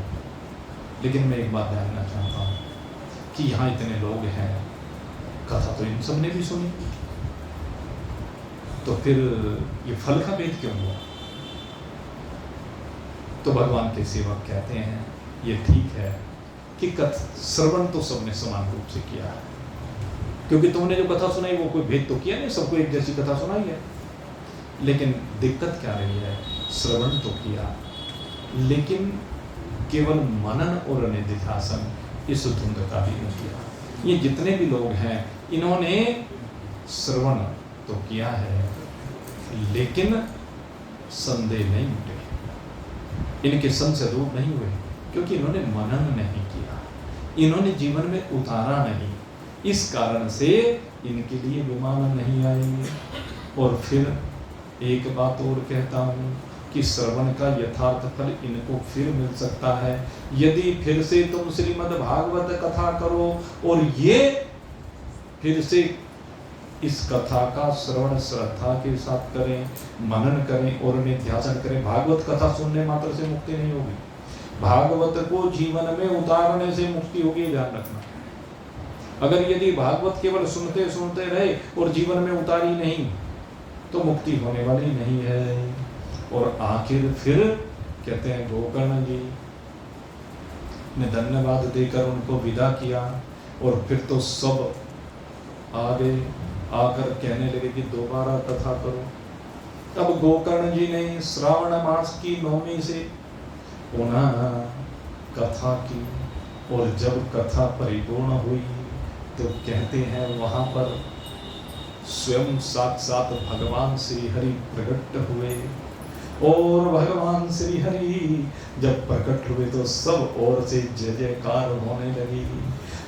लेकिन मैं एक बात जानना चाहता हूँ कि यहाँ इतने लोग हैं, कथा तो इन सब ने भी सुनी, तो फिर ये फल का भेद क्यों हुआ? तो भगवान के सेवक कहते हैं ये ठीक है कि श्रवण तो सबने समान रूप से किया है, क्योंकि तुमने जो कथा सुनाई वो कोई भेद तो किया नहीं, सबको एक जैसी कथा सुनाई है। लेकिन दिक्कत क्या रही है? श्रवण तो किया, लेकिन केवल मनन और निधिध्यासन इस धुंधकारी ने किया। ये जितने भी लोग हैं इन्होंने श्रवण तो किया है, लेकिन संदेह नहीं मिटे, इनके संशय दूर नहीं हुए, क्योंकि इन्होंने मनन नहीं किया, इन्होंने जीवन में उतारा नहीं। इस कारण से इनके लिए विमान नहीं आएंगे। और फिर एक बात और कहता हूँ कि श्रवण का यथार्थ फल इनको फिर मिल सकता है यदि फिर से तुम श्रीमद् भागवत कथा करो और ये फिर से इस कथा का श्रवण श्रद्धा के साथ करें, मनन करें और निध्यासन करें। भागवत कथा सुनने मात्र से मुक्ति नहीं होगी, भागवत को जीवन में उतारने से मुक्ति होगी, ध्यान रखना। अगर यदि भागवत केवल सुनते सुनते रहे और जीवन में उतारी नहीं तो मुक्ति होने वाली नहीं है। और आखिर फिर कहते हैं गोकर्ण जी ने धन्यवाद देकर उनको विदा किया और फिर तो सब आगे आकर कहने लगे कि दोबारा कथा करो। तब गोकर्ण जी ने श्रावण मास की नवमी से पुनः कथा की और जब कथा परिपूर्ण हुई तो कहते हैं वहां पर स्वयं साक्षात भगवान श्री हरि प्रकट हुए और भगवान श्री हरि जब प्रकट हुए तो सब ओर से जय जयकार होने लगी,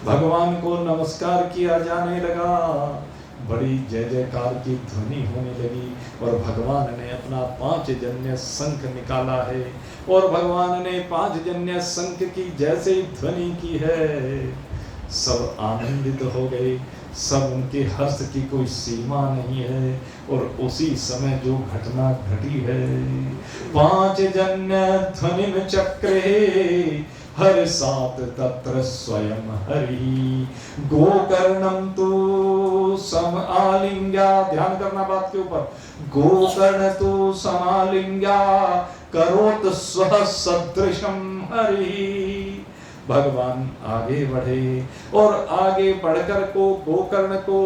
भगवान को नमस्कार किया जाने लगा, बड़ी जय जयकार की ध्वनि होने लगी। और भगवान ने अपना 5 जन्य शंख निकाला है और भगवान ने 5 जन्य शंख की जैसे ध्वनि की है, सब आनंदित हो गए, सब उनके हर्ष की कोई सीमा नहीं है। और उसी समय जो घटना घटी है, 5 जन्य ध्वनि में चक्रे हर सात तत्र स्वयं हरि गोकर्णम तो सम आलिंग्या। ध्यान करना बात के ऊपर, गोकर्ण तो समालिंग्या करोत स्व सदृशम हरि। भगवान आगे बढ़े और आगे बढ़कर को गोकर्ण को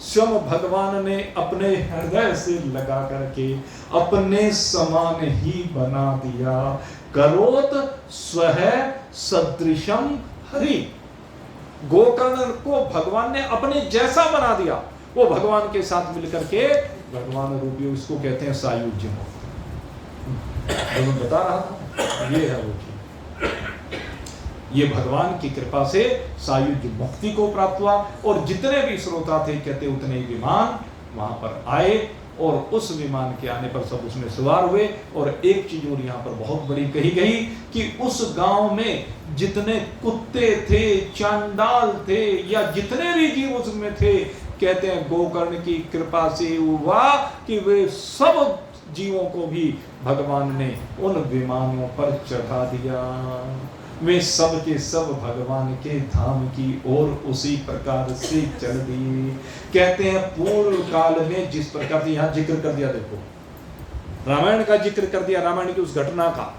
स्वयं भगवान ने अपने हृदय से लगा करके अपने समान ही बना दिया। करोत स्वह सदृशम हरि। गोकर्ण को भगवान ने अपने जैसा बना दिया, वो भगवान के साथ मिलकर के भगवान रूपी, इसको कहते हैं सायुज्य मुक्ति। जो मैं बता रहा था ये है वो चीज। ये भगवान की कृपा से सायुज्य मुक्ति को प्राप्त हुआ और जितने भी श्रोता थे कहते उतने विमान वहां पर आए और उस विमान के आने पर सब उसमें सवार हुए। और एक चीज और यहाँ पर बहुत बड़ी कही गई कि उस गांव में जितने कुत्ते थे, चांडाल थे, या जितने भी जीव उसमें थे, कहते हैं गोकर्ण की कृपा से हुआ कि वे सब जीवों को भी भगवान ने उन विमानों पर चढ़ा दिया। वे सब के सब भगवान के धाम की ओर उसी प्रकार से चल दिए। कहते हैं पूर्व काल में जिस प्रकार से यहाँ जिक्र कर दिया, देखो रामायण का जिक्र कर दिया, रामायण की उस घटना का,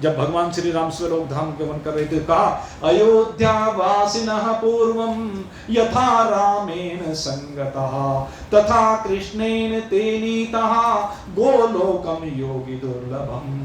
जब भगवान श्री राम स्वलोक धाम गमन कर रहे थे, कहा अयोध्या वासिनः पूर्वम यथा रामेण संगतः तथा कृष्णेन तेनीतः गोलोकम योगी दुर्लभम।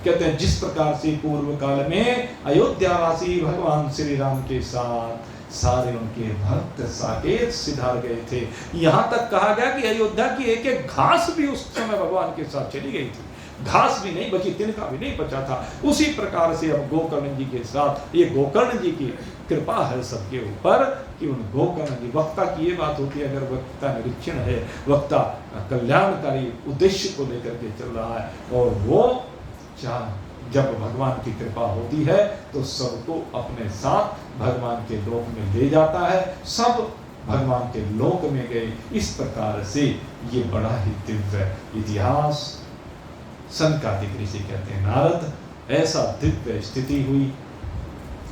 कहते हैं जिस प्रकार से पूर्व काल में अयोध्यावासी भगवान श्री राम के साथ सारे उनके भक्त साकेत सिधार गए थे, यहाँ तक कहा गया कि अयोध्या की एक एक घास भी उस समय भगवान के साथ चली गई थी, घास भी नहीं बची, तिनका भी नहीं बचा था। उसी प्रकार से अब गोकर्ण जी के साथ, ये गोकर्ण जी की कृपा है सबके ऊपर कि उन गोकर्ण जी, वक्ता की ये बात होती है, अगर वक्ता निरीक्षण है, वक्ता कल्याणकारी उद्देश्य को लेकर के चल रहा है, और वो जब भगवान की कृपा होती है तो सबको अपने साथ भगवान के लोक में ले जाता है, सब भगवान के लोक में गए। इस प्रकार से ये बड़ा ही दिव्य इतिहास सनकादिक ऋषि कहते हैं, नारद, ऐसा दिव्य स्थिति हुई।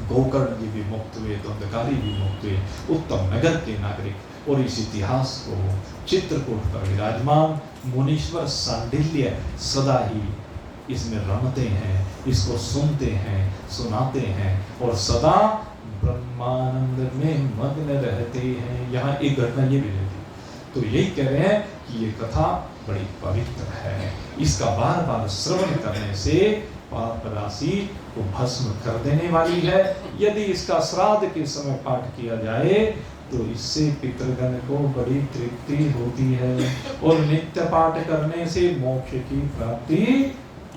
गोकर्ण जी भी मुक्त हुए, धुंधकारी भी मुक्त हुए, उत्तम नगर के नागरिक। और इस इतिहास को चित्रकूट पर विराजमान मुनीश्वर सांडिल्य सदा ही इसमें रमते हैं, इसको सुनते हैं, सुनाते हैं और सदा ब्रह्मानंद में मग्न रहते हैं। यहाँ एक घटना ये भी रहती, तो यही कह रहे हैं कि ये कथा बड़ी पवित्र है, इसका बार बार श्रवण करने से पाप राशि को भस्म कर देने वाली है। यदि इसका श्राद्ध के समय पाठ किया जाए तो इससे पितृगण को बड़ी तृप्ति होती है, और नित्य पाठ करने से मोक्ष की प्राप्ति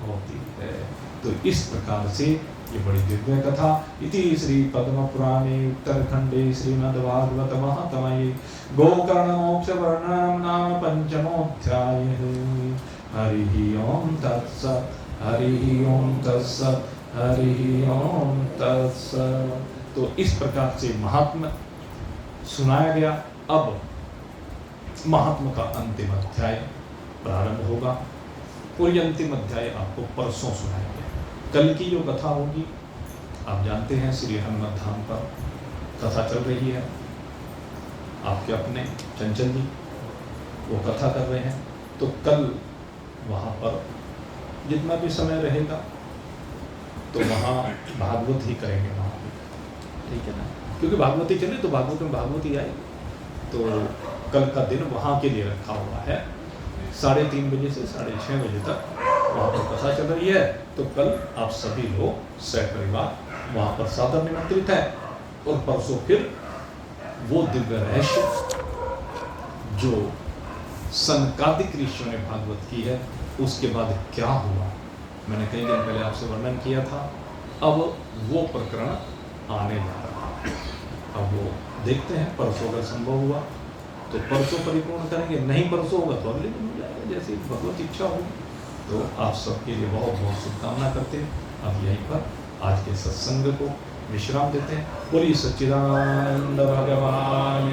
होती है। तो इस प्रकार से ये बड़ी दिव्य कथा। इति श्री पद्म पुराणे उत्तरखंडे श्रीमद्भागवत महात्म्ये गोकर्ण मोक्ष वर्णनम नाम पंचमोऽध्याय। हरि ओम तत्सत्, हरि ओम तत्सत्, हरि ओम तत्सत्। तो इस प्रकार से महात्म्य सुनाया गया। अब महात्म्य का अंतिम अध्याय प्रारंभ होगा, और ये अंतिम अध्याय आपको परसों सुनाएंगे। कल की जो कथा होगी, आप जानते हैं श्री हनुमत धाम पर कथा चल रही है, आपके अपने चंचल जी वो कथा कर रहे हैं। तो कल वहाँ पर जितना भी समय रहेगा तो वहाँ भागवत ही करेंगे, वहाँ भी, ठीक है ना, क्योंकि भागवती चले तो भागवत में भागवती आए। तो कल का दिन वहाँ के लिए रखा हुआ है, 3:30 बजे से 6:30 बजे तक वहाँ पर कथा चल रही है। तो कल आप सभी लोग सपरिवार वहाँ पर सादर निमंत्रित है। और परसों फिर वो दिव्य रहस्य जो सनकादिक ऋषियों ने भागवत की है, उसके बाद क्या हुआ, मैंने कई दिन पहले आपसे वर्णन किया था। अब वो प्रकरण आने जा रहा है। अब वो देखते हैं, परसों अगर संभव हुआ तो परसों परिपूर्ण करेंगे, नहीं परसों होगा तो अगले दिन हो जाएगा, जैसी भगवत इच्छा होगी। तो आप सबके लिए बहुत बहुत शुभकामना करते हैं। अब यहीं पर आज के सत्संग को विश्राम देते हैं। बोलिए सच्चिदानंद भगवान।